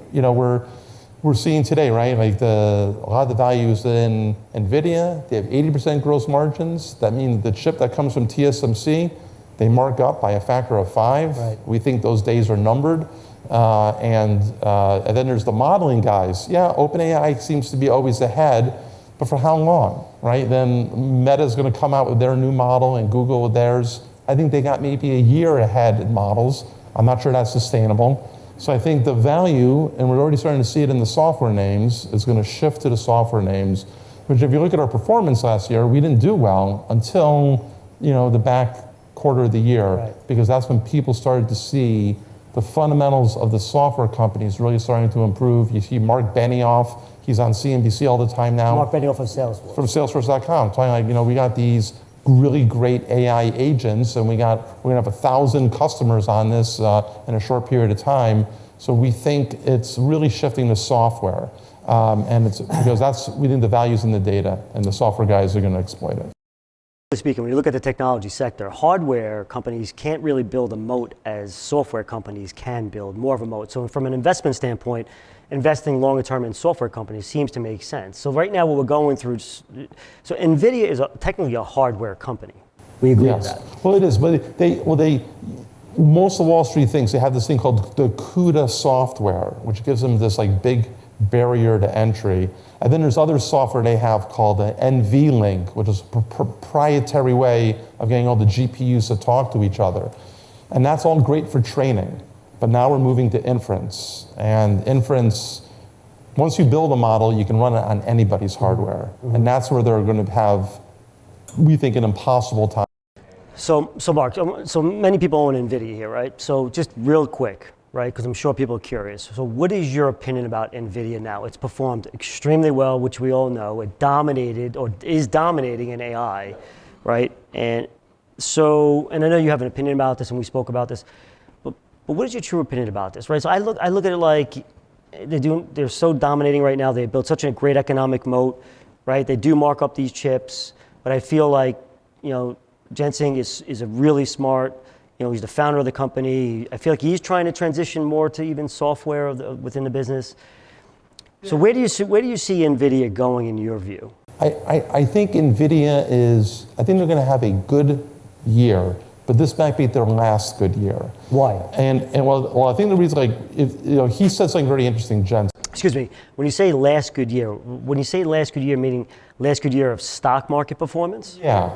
we're seeing today, right? Like a lot of the values in NVIDIA, they have 80% gross margins. That means the chip that comes from TSMC, they mark up by a factor of 5. Right. We think those days are numbered. And then there's the modeling guys. Yeah, OpenAI seems to be always ahead, but for how long, right? Then Meta's going to come out with their new model and Google with theirs. I think they got maybe a year ahead in models. I'm not sure that's sustainable. So I think the value, and we're already starting to see it in the software names, is going to shift to the software names, which if you look at our performance last year, we didn't do well until, the back quarter of the year, because that's when people started to see the fundamentals of the software companies really starting to improve. You see Mark Benioff, he's on CNBC all the time now. Mark Benioff of Salesforce. From Salesforce.com, talking like, we got these really great AI agents, and we're gonna have 1,000 customers on this in a short period of time. So we think it's really shifting to software, and it's because we think the value's in the data, and the software guys are going to exploit it. Speaking, when you look at the technology sector, hardware companies can't really build a moat as software companies can build more of a moat. So from an investment standpoint, investing longer term in software companies seems to make sense. So right now what we're going through, so NVIDIA is technically a hardware company. We agree with that. Well, it is, but most of Wall Street thinks they have this thing called the CUDA software, which gives them this like big barrier to entry. And then there's other software they have called the NVLink, which is a proprietary way of getting all the GPUs to talk to each other. And that's all great for training. But now we're moving to inference. And inference, once you build a model, you can run it on anybody's hardware. Mm-hmm. And that's where they're going to have, we think, an impossible time. So Mark, so many people own NVIDIA here, right? So just real quick, right? Because I'm sure people are curious. So what is your opinion about NVIDIA now? It's performed extremely well, which we all know. It dominated or is dominating in AI, right? And I know you have an opinion about this, and we spoke about this. But what is your true opinion about this, right? So I look at it like they're so dominating right now. They built such a great economic moat, right? They do mark up these chips, but I feel like, Jensen is a really smart, he's the founder of the company. I feel like he's trying to transition more to even software within the business. So where do you see NVIDIA going in your view? I think NVIDIA I think they're going to have a good year, but this might be their last good year. Why? And well, I think the reason, he said something very interesting, Jen. Excuse me, when you say last good year, meaning last good year of stock market performance? Yeah,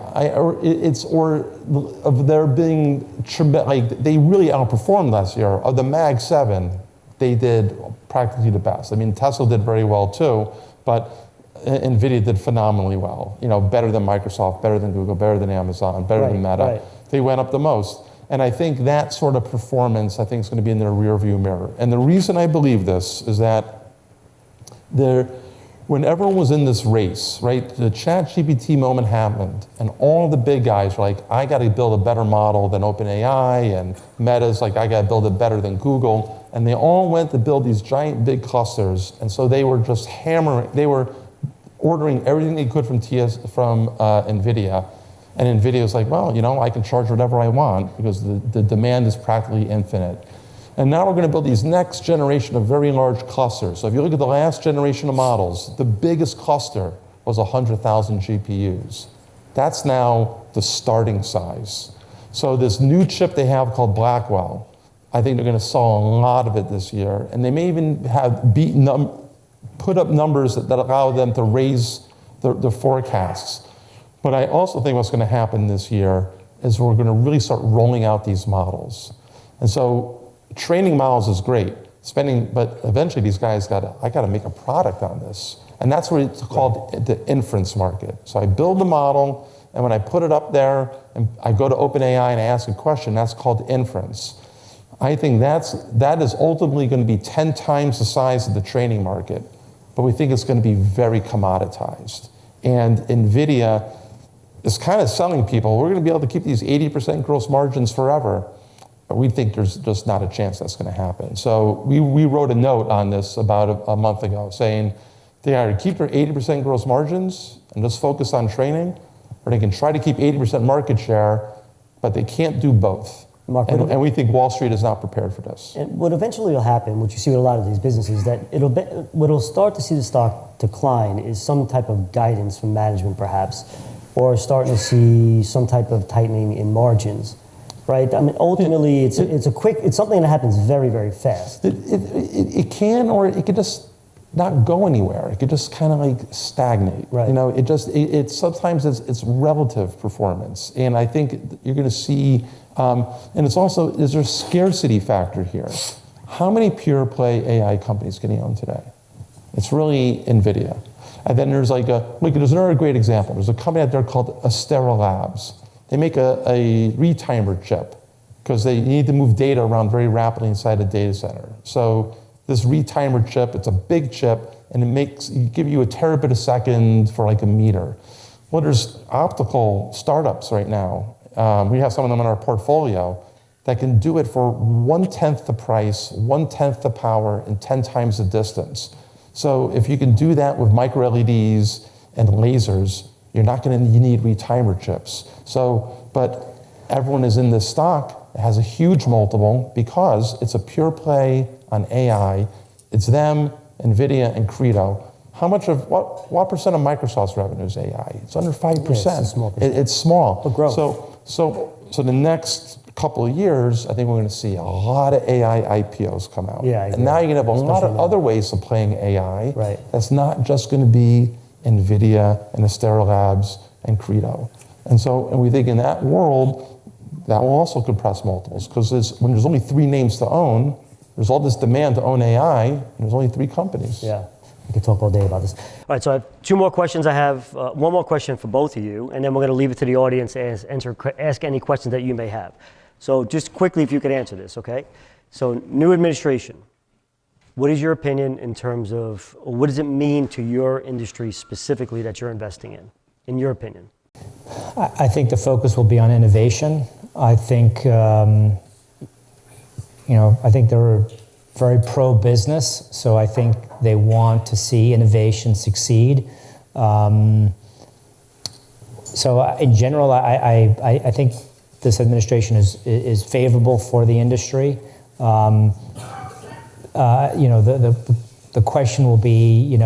of there being, they really outperformed last year. Of the Mag 7, they did practically the best. I mean, Tesla did very well too, but NVIDIA did phenomenally well. Better than Microsoft, better than Google, better than Amazon, better than Meta. Right. They went up the most. And I think that sort of performance, I think, is going to be in their rearview mirror. And the reason I believe this is that when everyone was in this race, right, the ChatGPT moment happened, and all the big guys were like, I got to build a better model than OpenAI, and Meta's like, I got to build it better than Google. And they all went to build these giant big clusters. And so they were just they were ordering everything they could from NVIDIA. And NVIDIA was like, well, I can charge whatever I want because the demand is practically infinite. And now we're going to build these next generation of very large clusters. So if you look at the last generation of models, the biggest cluster was 100,000 GPUs. That's now the starting size. So this new chip they have called Blackwell, I think they're going to sell a lot of it this year. And they may even have put up numbers that allow them to raise the forecasts. But I also think what's going to happen this year is we're going to really start rolling out these models. And so training models is great, but eventually these guys I got to make a product on this. And that's what it's called, the inference market. So I build the model, and when I put it up there, and I go to OpenAI and I ask a question, that's called inference. I think that is ultimately going to be 10 times the size of the training market, but we think it's going to be very commoditized. And NVIDIA is kind of selling people, we're going to be able to keep these 80% gross margins forever. But we think there's just not a chance that's going to happen. So we wrote a note on this about a month ago saying they either keep their 80% gross margins and just focus on training, or they can try to keep 80% market share, but they can't do both. And we think Wall Street is not prepared for this. And what eventually will happen, what you see with a lot of these businesses, that what'll start to see the stock decline is some type of guidance from management perhaps, or starting to see some type of tightening in margins. Right. I mean, ultimately, it's something that happens very, very fast. It can, or it could just not go anywhere. It could just kind of like stagnate. Right. Sometimes it's relative performance, and I think you're going to see. And it's also, is there a scarcity factor here? How many pure play AI companies can you own today? It's really NVIDIA, and then there's there's another great example. There's a company out there called Astera Labs. They make a retimer chip because they need to move data around very rapidly inside a data center. So this retimer chip, it's a big chip, and it give you a terabit a second for like a meter. Well, there's optical startups right now. We have some of them in our portfolio that can do it for 1/10 the price, 1/10 the power, and 10 times the distance. So if you can do that with micro LEDs and lasers, you need retimer chips. But everyone is in this stock. It has a huge multiple because it's a pure play on AI. It's them, NVIDIA, and Credo. What percent of Microsoft's revenue is AI? It's under 5%. Yeah, it's small. It's small. But growth. So the next couple of years, I think we're going to see a lot of AI IPOs come out. Yeah, I agree. And now you're going to have a lot of other ways of playing AI. Right. That's not just going to be NVIDIA and Astera Labs and Credo. And we think in that world, that will also compress multiples because when there's only 3 names to own, there's all this demand to own AI, and there's only 3 companies. Yeah, we could talk all day about this. All right, so I have 2 more questions. I have one more question for both of you, and then we're going to leave it to the audience to ask any questions that you may have. So just quickly, if you could answer this, okay? So new administration, what is your opinion in terms of, or what does it mean to your industry specifically that you're investing in your opinion? I think the focus will be on innovation. I think, I think there are very pro-business, so I think they want to see innovation succeed. So in general, I think this administration is favorable for the industry. The question will be,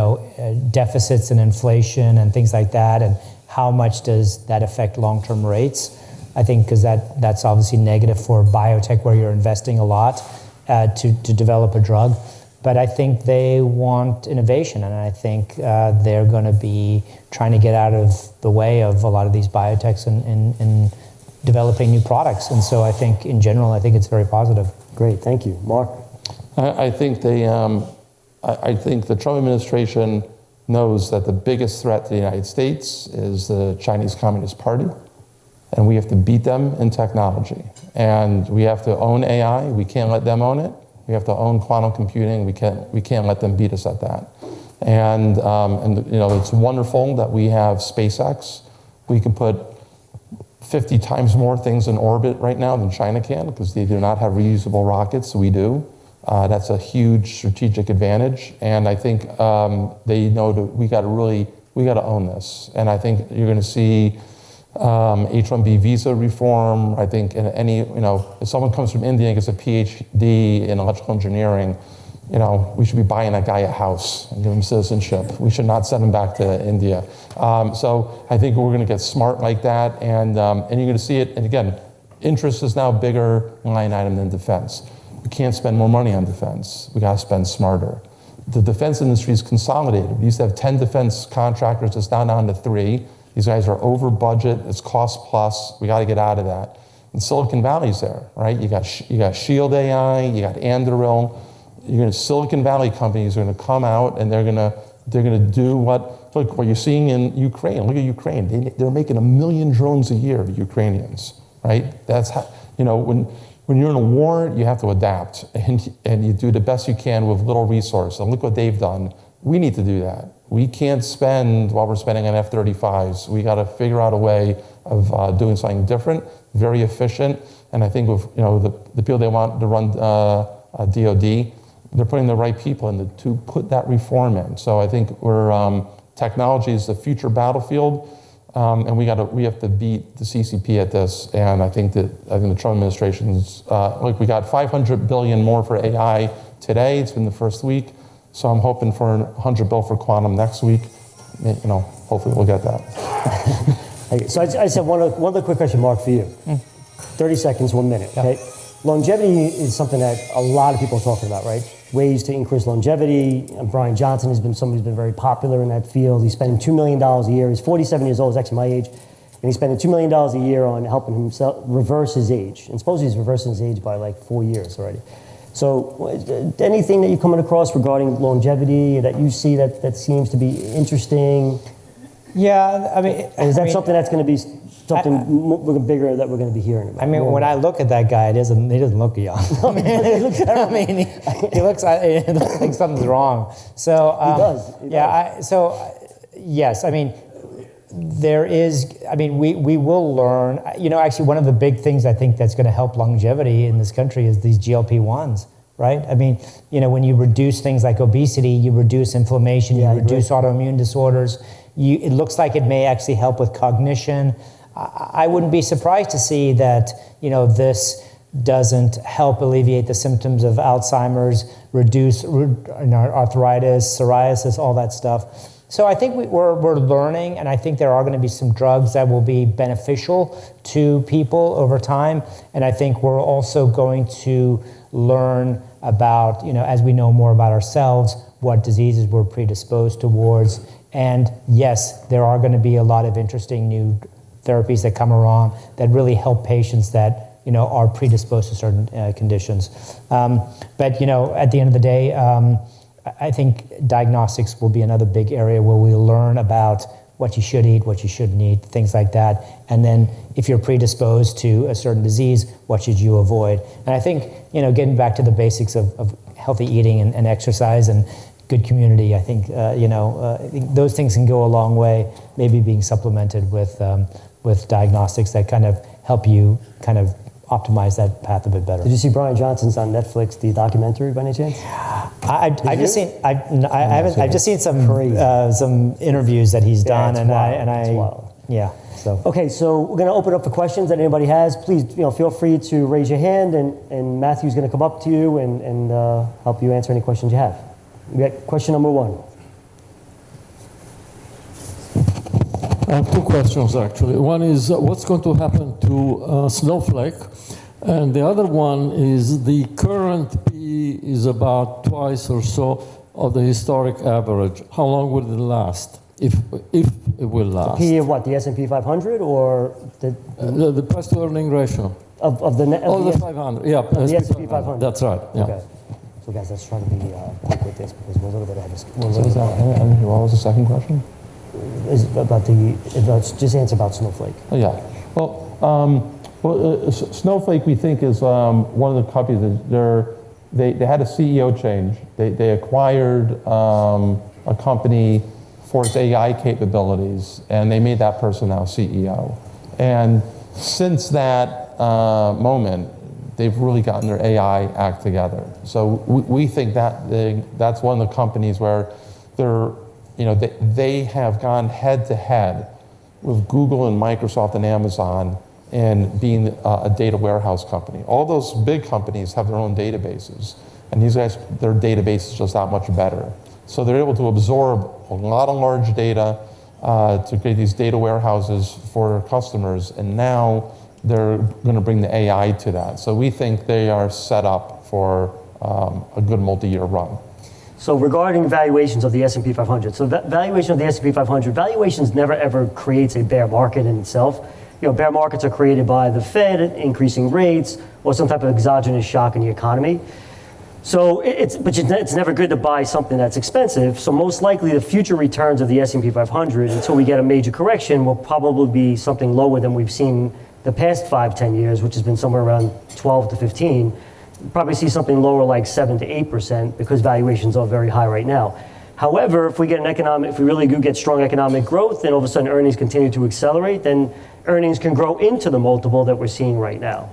deficits and inflation and things like that, and how much does that affect long-term rates? I think because that's obviously negative for biotech, where you're investing a lot to develop a drug. But I think they want innovation, and I think they're going to be trying to get out of the way of a lot of these biotechs in developing new products. And so I think, in general, I think it's very positive. Great, thank you. Mark? I think I think the Trump administration knows that the biggest threat to the United States is the Chinese Communist Party, and we have to beat them in technology. And we have to own AI. We can't let them own it. We have to own quantum computing. We can't let them beat us at that. And it's wonderful that we have SpaceX. We can put 50 times more things in orbit right now than China can, because they do not have reusable rockets. We do. That's a huge strategic advantage. And I think they know that we got to own this. And I think you're going to see H-1B visa reform. I think if someone comes from India and gets a PhD in electrical engineering, we should be buying that guy a house and give him citizenship. We should not send him back to India. So I think we're going to get smart like that, and you're going to see it. And again, interest is now a bigger line item than defense. We can't spend more money on defense. We got to spend smarter. The defense industry is consolidated. We used to have 10 defense contractors. It's now down to 3. These guys are over budget. It's cost plus. We got to get out of that. And Silicon Valley's there, right? You got Shield AI. You got Anduril. Silicon Valley companies are going to come out, and they're going to do what you're seeing in Ukraine. Look at Ukraine. They're making 1 million drones a year, the Ukrainians, right? That's how, when you're in a war, you have to adapt, and you do the best you can with little resource. And look what they've done. We need to do that. We can't spend while we're spending on F-35s. We got to figure out a way of doing something different, very efficient. And I think with the people they want to run DoD, they're putting the right people in to put that reform in. So I think technology is the future battlefield, and we have to beat the CCP at this. And I think the Trump administration's we got $500 billion more for AI today. It's been the first week, so I'm hoping for $100 billion for quantum next week. Hopefully we'll get that. So I just have one other quick question, Mark, for you. 30 seconds, 1 minute. Yeah. Okay. Longevity is something that a lot of people are talking about, right? Ways to increase longevity. And Brian Johnson has been somebody who's been very popular in that field. He's spending $2 million a year. He's 47 years old, he's actually my age. And he's spending $2 million a year on helping himself reverse his age. And supposedly he's reversing his age by like 4 years already. So anything that you're coming across regarding longevity that you see that seems to be interesting? Yeah, I mean... Is that something that's going to be something bigger that we're going to be hearing about? I mean, when I look at that guy, he doesn't look young. He looks like something's wrong. So he does. Yes, I mean, there is. I mean, we will learn. Actually, one of the big things I think that's going to help longevity in this country is these GLP-1s. Right? I mean, when you reduce things like obesity, you reduce inflammation, you reduce autoimmune disorders. It looks like it may actually help with cognition. I wouldn't be surprised to see that, this doesn't help alleviate the symptoms of Alzheimer's, reduce arthritis, psoriasis, all that stuff. So I think we're learning, and I think there are going to be some drugs that will be beneficial to people over time. And I think we're also going to learn about, as we know more about ourselves, what diseases we're predisposed towards. And yes, there are going to be a lot of interesting new therapies that come around that really help patients that are predisposed to certain conditions. But at the end of the day, I think diagnostics will be another big area where we learn about what you should eat, what you shouldn't eat, things like that. And then if you're predisposed to a certain disease, what should you avoid? And I think getting back to the basics of healthy eating and exercise and good community, I think I think those things can go a long way. Maybe being supplemented with diagnostics that kind of help you kind of optimize that path a bit better. Did you see Brian Johnson's on Netflix, the documentary, by any chance? I just seen I've just seen some interviews that he's done, it's and wild. I It's wild. yeah. So Okay, so we're going to open up for questions that anybody has. Please, feel free to raise your hand, and Matthew's going to come up to you and help you answer any questions you have. We got question number 1. I have 2 questions, actually. One is what's going to happen to Snowflake? And the other one is the current PE is about twice or so of the historic average. How long will it last, if it will last? P of what, the S&P 500 or The price to earning ratio. of the net? Oh, the 500, yeah. the S&P 500. That's right, yeah. Okay. So guys, let's try to be quick with this because we're a little bit ahead of What was the second question? Is about just answer about Snowflake. Oh, yeah. Well, Snowflake, we think, is one of the companies that they had a CEO change. They acquired a company for its AI capabilities, and they made that person now CEO. And since that moment, they've really gotten their AI act together. So we think that's one of the companies where they have gone head to head with Google and Microsoft and Amazon in being a data warehouse company. All those big companies have their own databases, and these guys, their database is just that much better. So they're able to absorb a lot of large data to create these data warehouses for customers, and now they're going to bring the AI to that. So we think they are set up for a good multi-year run. So regarding valuations of the S&P 500, so valuation of the S&P 500, valuations never ever creates a bear market in itself. Bear markets are created by the Fed increasing rates or some type of exogenous shock in the economy. So it's never good to buy something that's expensive. So most likely the future returns of the S&P 500 until we get a major correction will probably be something lower than we've seen the past 5-10 years, which has been somewhere around 12 to 15. Probably see something lower like 7 to 8% because valuations are very high right now. However, if we really do get strong economic growth and all of a sudden earnings continue to accelerate, then earnings can grow into the multiple that we're seeing right now.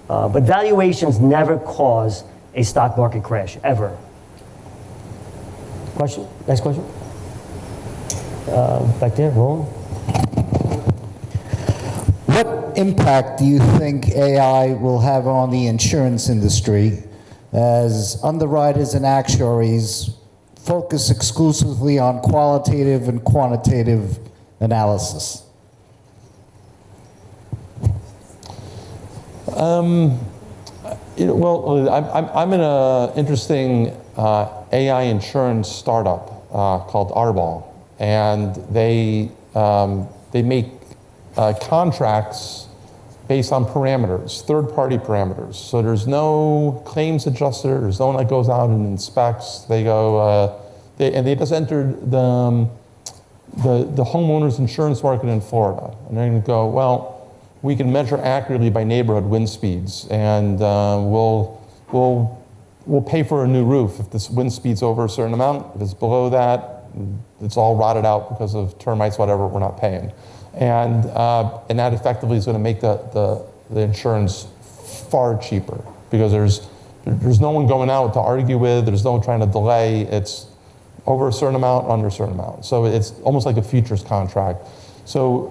But valuations never cause a stock market crash, ever. Question? Next question? Back there, Roland. What impact do you think AI will have on the insurance industry as underwriters and actuaries focus exclusively on qualitative and quantitative analysis? Well, I'm in an interesting AI insurance startup called Arbol, and they make contracts based on parameters, third-party parameters. So there's no claims adjuster. There's no one that goes out and inspects. They go, they just entered the homeowners insurance market in Florida, and they're going to go, well, we can measure accurately by neighborhood wind speeds, and we'll pay for a new roof if this wind speed's over a certain amount. If it's below that, it's all rotted out because of termites, whatever. We're not paying. And that effectively is going to make the insurance far cheaper because there's no one going out to argue with. There's no one trying to delay. It's over a certain amount, under a certain amount. So it's almost like a futures contract. So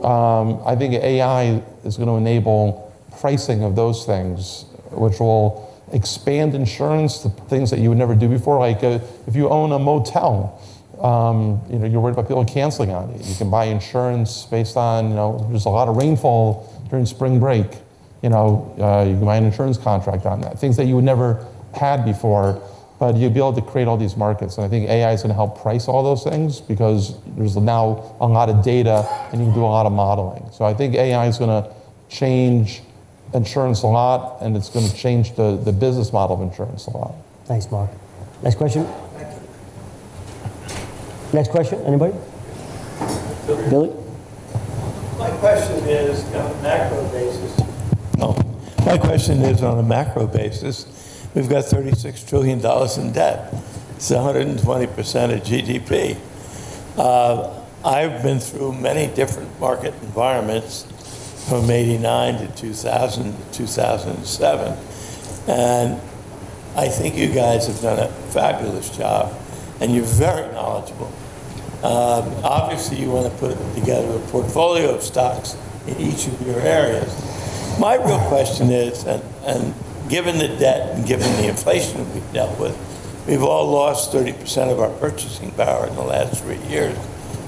I think AI is going to enable pricing of those things, which will expand insurance to things that you would never do before. Like if you own a motel, you're worried about people canceling on you. You can buy insurance based on, there's a lot of rainfall during spring break. You can buy an insurance contract on that. Things that you would never had before, but you'd be able to create all these markets. And I think AI is going to help price all those things because there's now a lot of data and you can do a lot of modeling. So I think AI is going to change insurance a lot, and it's going to change the business model of insurance a lot. Thanks, Mark. Next question? Next question, anybody? Billy? My question is on a macro basis. My question is on a macro basis. We've got $36 trillion in debt. It's 120% of GDP. I've been through many different market environments, from 89 to 2000 to 2007. And I think you guys have done a fabulous job, and you're very knowledgeable. Obviously, you want to put together a portfolio of stocks in each of your areas. My real question is, and given the debt and given the inflation that we've dealt with, we've all lost 30% of our purchasing power in the last 3 years.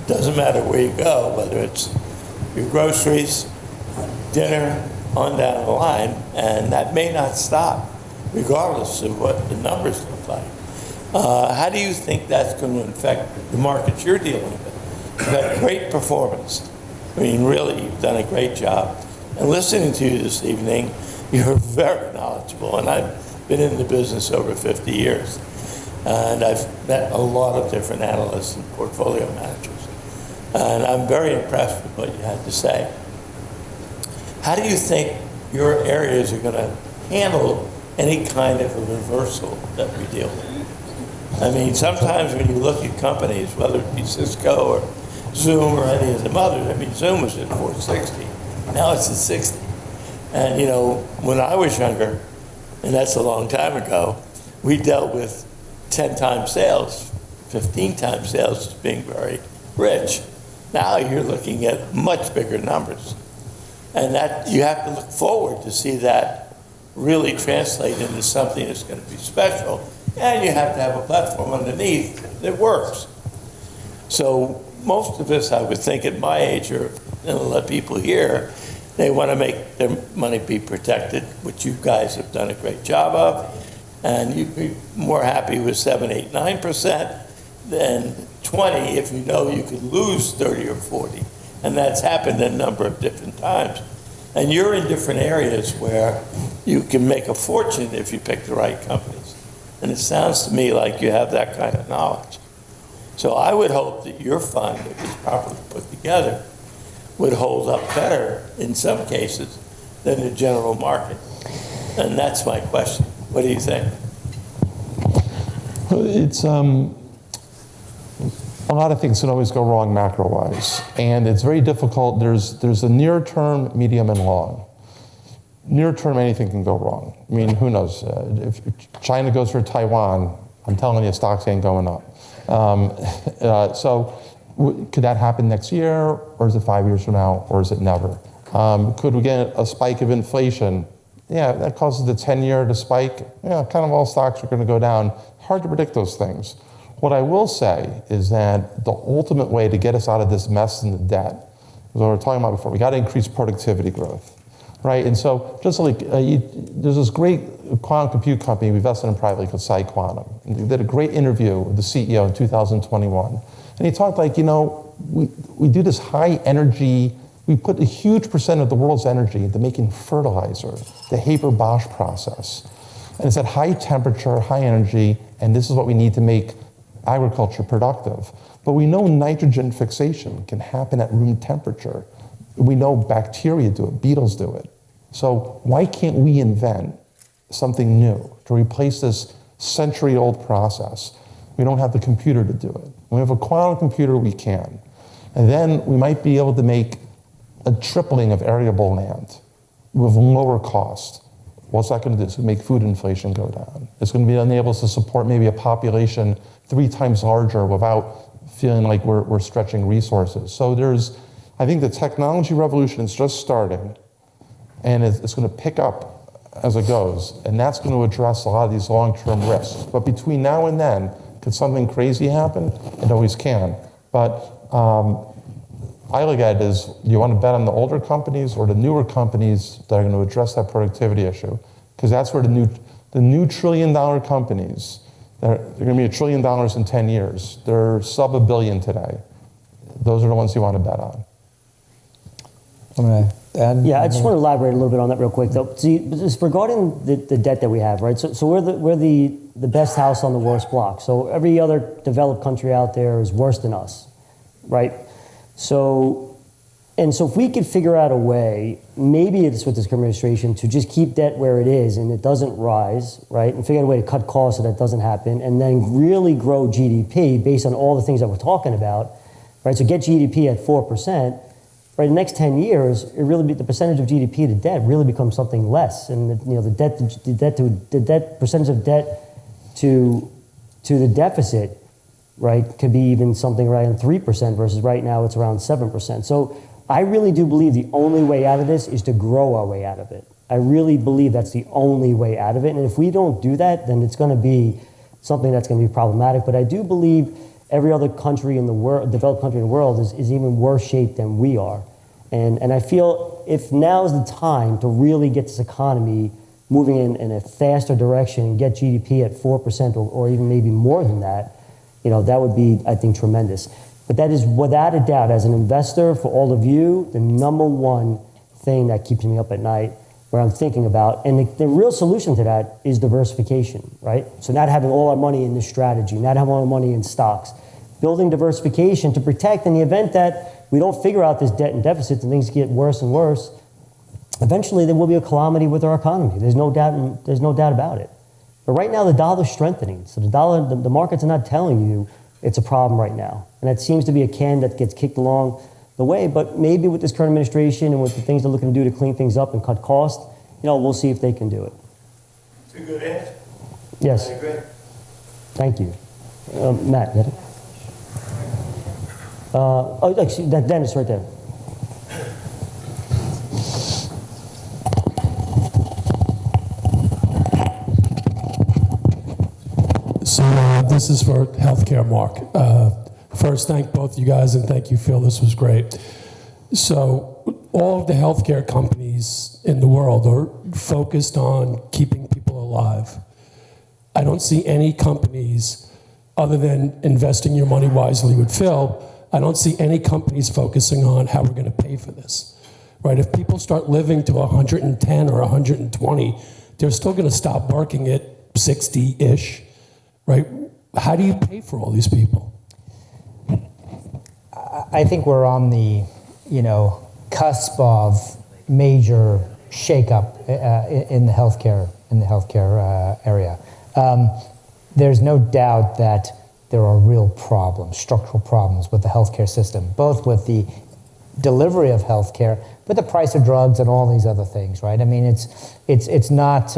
Doesn't matter where you go, whether it's your groceries, dinner, on down the line, and that may not stop, regardless of what the numbers look like. How do you think that's going to affect the markets you're dealing with? You've had great performance. I mean, really, you've done a great job. And listening to you this evening, you're very knowledgeable, and I've been in the business over 50 years. And I've met a lot of different analysts and portfolio managers. And I'm very impressed with what you had to say. How do you think your areas are going to handle any kind of a reversal that we deal with? I mean, sometimes when you look at companies, whether it be Cisco or Zoom or any of them others, I mean, Zoom was at 460. Now it's at 60. And, you know, when I was younger, and that's a long time ago, we dealt with 10 times sales, 15 times sales as being very rich. Now you're looking at much bigger numbers. And that you have to look forward to see that really translate into something that's going to be special. And you have to have a platform underneath that works. So most of us, I would think at my age, or a lot of people here, they want to make their money be protected, which you guys have done a great job of. And you'd be more happy with 7, 8, 9% than 20 if you know you could lose 30 or 40. And that's happened a number of different times. And you're in different areas where you can make a fortune if you pick the right companies. And it sounds to me like you have that kind of knowledge. So I would hope that your fund, if it's properly put together, would hold up better in some cases than the general market. And that's my question. What do you think? It's a lot of things can always go wrong macro-wise, and it's very difficult. There's a near term, medium, and long. Near term, anything can go wrong. I mean, who knows? If China goes for Taiwan, I'm telling you, stocks ain't going up. Could that happen next year, or is it 5 years from now, or is it never? Could we get a spike of inflation? Yeah, that causes the 10-year to spike. Yeah, kind of all stocks are going to go down. Hard to predict those things. What I will say is that the ultimate way to get us out of this mess in the debt, as we were talking about before, we got to increase productivity growth, right? And so just like there's this great quantum compute company we invested in privately called PsiQuantum. And they did a great interview with the CEO in 2021. And he talked like, you know, we do this high energy, we put a huge percent of the world's energy into making fertilizer, the Haber-Bosch process. And it's at high temperature, high energy, and this is what we need to make agriculture productive. But we know nitrogen fixation can happen at room temperature. We know bacteria do it, beetles do it. So why can't we invent something new to replace this century-old process? We don't have the computer to do it. When we have a quantum computer, we can. And then we might be able to make a tripling of arable land with lower cost. What's that going to do? It's going to make food inflation go down. It's going to be enable us to support maybe a population 3 times larger without feeling like we're stretching resources. So I think the technology revolution is just starting, and it's going to pick up as it goes, and that's going to address a lot of these long-term risks. But between now and then, could something crazy happen? It always can. But I look at it as, do you want to bet on the older companies or the newer companies that are going to address that productivity issue? Because that's where the new $1 trillion companies, they're going to be $1 trillion in 10 years. They're sub $1 billion today. Those are the ones you want to bet on. Yeah, I just want to elaborate a little bit on that real quick, though. See, just regarding the debt that we have, right? So we're the best house on the worst block. So every other developed country out there is worse than us, right? So if we could figure out a way, maybe it's with this administration, to just keep debt where it is and it doesn't rise, right? And figure out a way to cut costs so that doesn't happen, and then really grow GDP based on all the things that we're talking about, right? So get GDP at 4%. right, the next 10 years, it really the percentage of GDP to debt really becomes something less, and the debt percentage of debt to the deficit, right, could be even something around 3% versus right now it's around 7%. So I really do believe the only way out of this is to grow our way out of it. I really believe that's the only way out of it, and if we don't do that, then it's going to be something that's going to be problematic. But I do believe every other country in the world, developed country in the world, is even worse shape than we are. And I feel if now is the time to really get this economy moving in a faster direction and get GDP at 4% or even maybe more than that, that would be, I think, tremendous. But that is without a doubt, as an investor, for all of you, the number one thing that keeps me up at night, where I'm thinking about, and the real solution to that is diversification, right? So not having all our money in this strategy, not having all our money in stocks, building diversification to protect in the event that we don't figure out this debt and deficit and things get worse and worse, eventually there will be a calamity with our economy. There's no doubt about it. But right now the dollar's strengthening. So the markets are not telling you it's a problem right now. And that seems to be a can that gets kicked along the way, but maybe with this current administration and with the things they're looking to do to clean things up and cut costs, we'll see if they can do it. It's a good answer. Yes. I agree. Thank you. Matt, get it? Actually, Dennis right there. So this is for healthcare, Mark. First, thank both you guys, and thank you, Phil. This was great. So all of the healthcare companies in the world are focused on keeping people alive. I don't see any companies, other than investing your money wisely with Phil, I don't see any companies focusing on how we're going to pay for this. Right? If people start living to 110 or 120, they're still going to stop working at 60-ish. Right? How do you pay for all these people? I think we're on the, cusp of major shakeup in the healthcare area. There's no doubt that there are real problems, structural problems with the healthcare system, both with the delivery of healthcare, but the price of drugs and all these other things, right? I mean, it's not,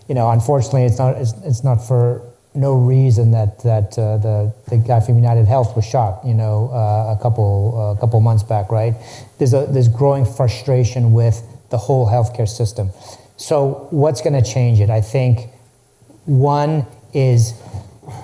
unfortunately, it's not for no reason that the guy from United Health was shot, a couple months back, right? There's growing frustration with the whole healthcare system. So what's going to change it? I think one is,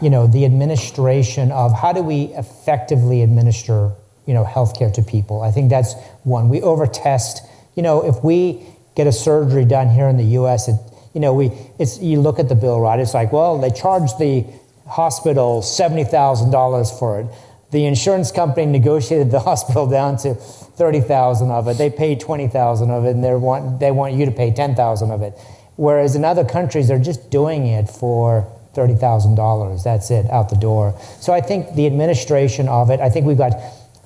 the administration of how do we effectively administer, healthcare to people. I think that's one. We overtest. If we get a surgery done here in the U.S., you look at the bill, right? It's like, well, they charge the hospital $70,000 for it. The insurance company negotiated the hospital down to $30,000 of it. They paid $20,000 of it, and they want you to pay $10,000 of it. Whereas in other countries, they're just doing it for $30,000. That's it, out the door. So I think the administration of it, I think we've got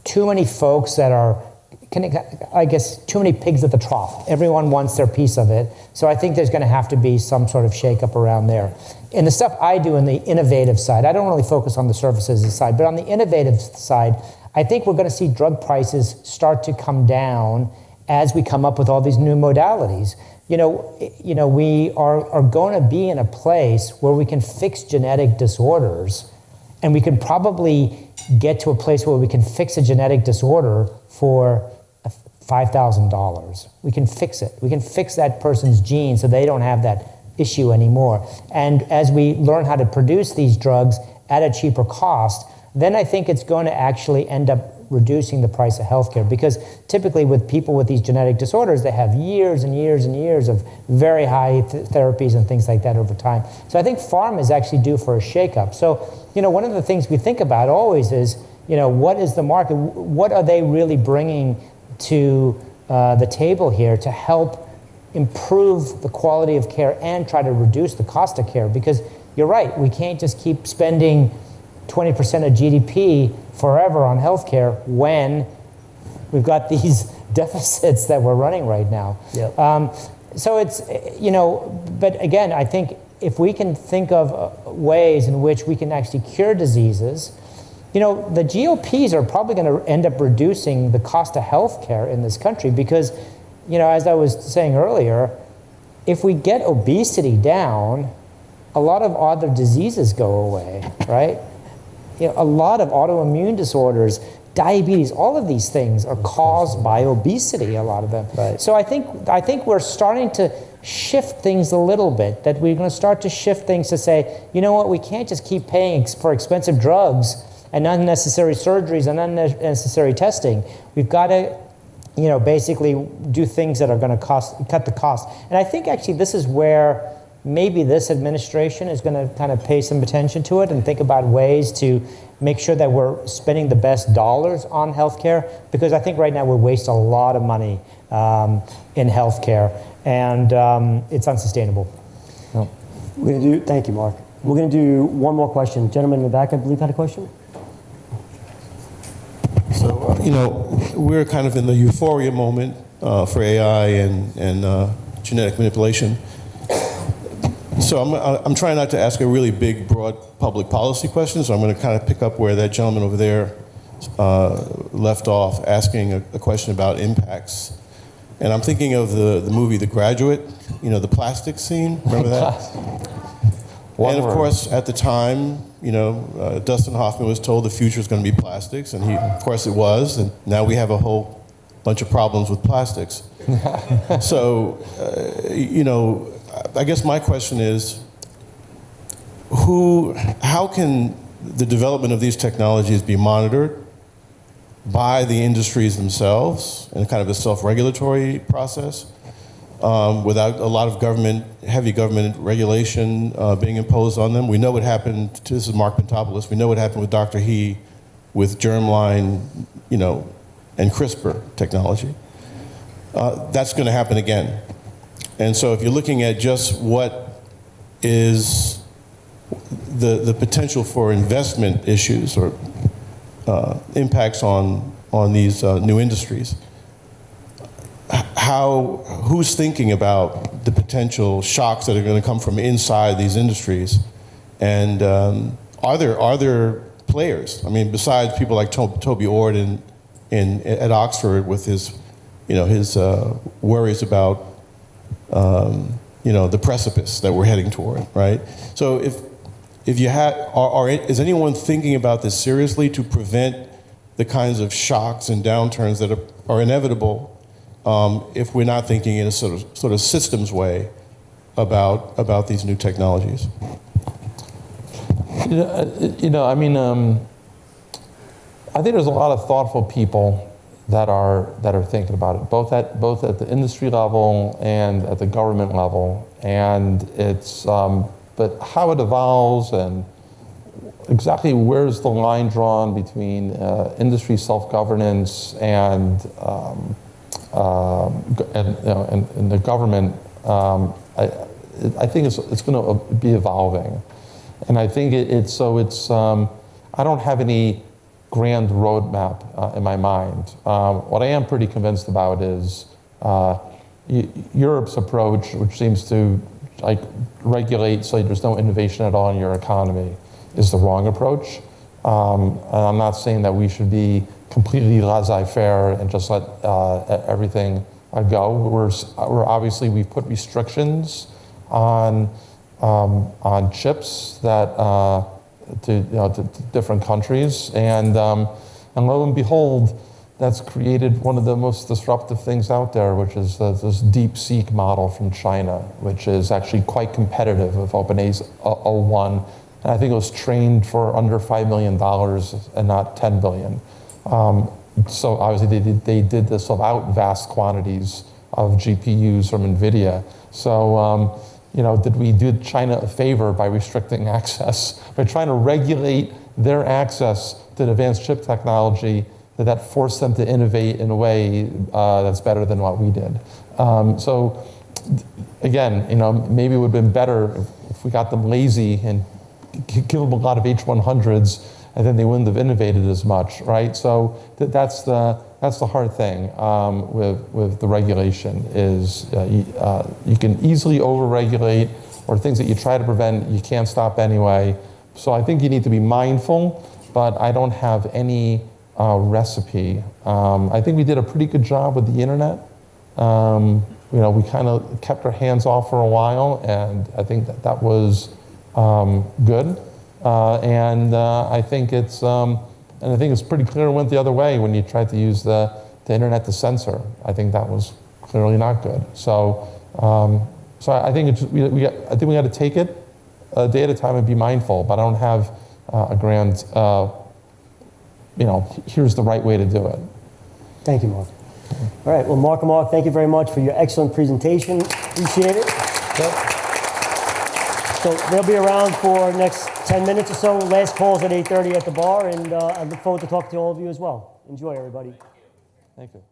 too many folks that are, too many pigs at the trough. Everyone wants their piece of it. So I think there's going to have to be some sort of shakeup around there. And the stuff I do in the innovative side, I don't really focus on the services side, but on the innovative side, I think we're going to see drug prices start to come down as we come up with all these new modalities. We are going to be in a place where we can fix genetic disorders, and we can probably get to a place where we can fix a genetic disorder for $5,000. We can fix it. We can fix that person's gene so they don't have that issue anymore. And as we learn how to produce these drugs at a cheaper cost, then I think it's going to actually end up reducing the price of healthcare, because typically with people with these genetic disorders, they have years and years and years of very high therapies and things like that over time. So I think pharma is actually due for a shakeup. So, one of the things we think about always is, what is the market? What are they really bringing to the table here to help improve the quality of care and try to reduce the cost of care? Because you're right, we can't just keep spending 20% of GDP forever on healthcare when we've got these deficits that we're running right now. Yep. So it's, but again, I think if we can think of ways in which we can actually cure diseases the GOPs are probably going to end up reducing the cost of healthcare in this country because, as I was saying earlier, if we get obesity down, a lot of other diseases go away, right? A lot of autoimmune disorders, diabetes, all of these things are caused by obesity, a lot of them. Right. So I think we're starting to shift things a little bit, that we're going to start to shift things to say, you know what, we can't just keep paying for expensive drugs and unnecessary surgeries and unnecessary testing. We've got to, basically do things that are going to cut the cost. And I think actually this is where maybe this administration is going to kind of pay some attention to it and think about ways to make sure that we're spending the best dollars on healthcare, because I think right now we waste a lot of money in healthcare, and it's unsustainable. Thank you, Mark. We're going to do one more question. Gentleman in the back, I believe, had a question. So, we're kind of in the euphoria moment for AI and genetic manipulation. So I'm trying not to ask a really big, broad public policy question, so I'm going to kind of pick up where that gentleman over there left off, asking a question about impacts. And I'm thinking of the movie The Graduate, the plastic scene, remember that? And of course, at the time, Dustin Hoffman was told the future is going to be plastics, and of course it was, and now we have a whole bunch of problems with plastics. So, I guess my question is, how can the development of these technologies be monitored by the industries themselves in kind of a self-regulatory process without a lot of heavy government regulation being imposed on them? We know what happened, this is Mark Pentopoulos, we know what happened with Dr. He with germline, and CRISPR technology. That's going to happen again. And so if you're looking at just what is the potential for investment issues or impacts on these new industries, who's thinking about the potential shocks that are going to come from inside these industries? And are there players? I mean, besides people like Toby Ord at Oxford with his worries about the precipice that we're heading toward, right? So if you is anyone thinking about this seriously to prevent the kinds of shocks and downturns that are inevitable if we're not thinking in a sort of systems way about these new technologies? I think there's a lot of thoughtful people that are thinking about it, both at the industry level and at the government level, and it's but how it evolves and exactly where's the line drawn between industry self-governance and the government. I think it's going to be evolving, and I think I don't have any grand roadmap in my mind. What I am pretty convinced about is Europe's approach, which seems to regulate so there's no innovation at all in your economy, is the wrong approach. And I'm not saying that we should be completely laissez-faire and just let everything go. We're obviously, we've put restrictions on chips that to different countries, and lo and behold, that's created one of the most disruptive things out there, which is this DeepSeek model from China, which is actually quite competitive with OpenAI's O1. And I think it was trained for under $5 million and not $10 billion. So obviously they did this without vast quantities of GPUs from NVIDIA. So did we do China a favor by restricting access, by trying to regulate their access to advanced chip technology that forced them to innovate in a way that's better than what we did? So again, maybe it would have been better if we got them lazy and give them a lot of H100s, and then they wouldn't have innovated as much, right? So that's the hard thing with the regulation is you can easily over-regulate, or things that you try to prevent, you can't stop anyway. So I think you need to be mindful but I don't have any recipe. I think we did a pretty good job with the internet. We kind of kept our hands off for a while, and I think that was good. I think it's pretty clear it went the other way when you tried to use the internet to censor. I think that was clearly not good. So I think we got to take it a day at a time and be mindful. But I don't have a grand, here's the right way to do it. Thank you, Mark. All right, well, Mark and Mark, thank you very much for your excellent presentation. Appreciate it. So they'll be around for the next 10 minutes or so. Last call's at 8:30 at the bar, and I look forward to talking to all of you as well. Enjoy, everybody. Thank you.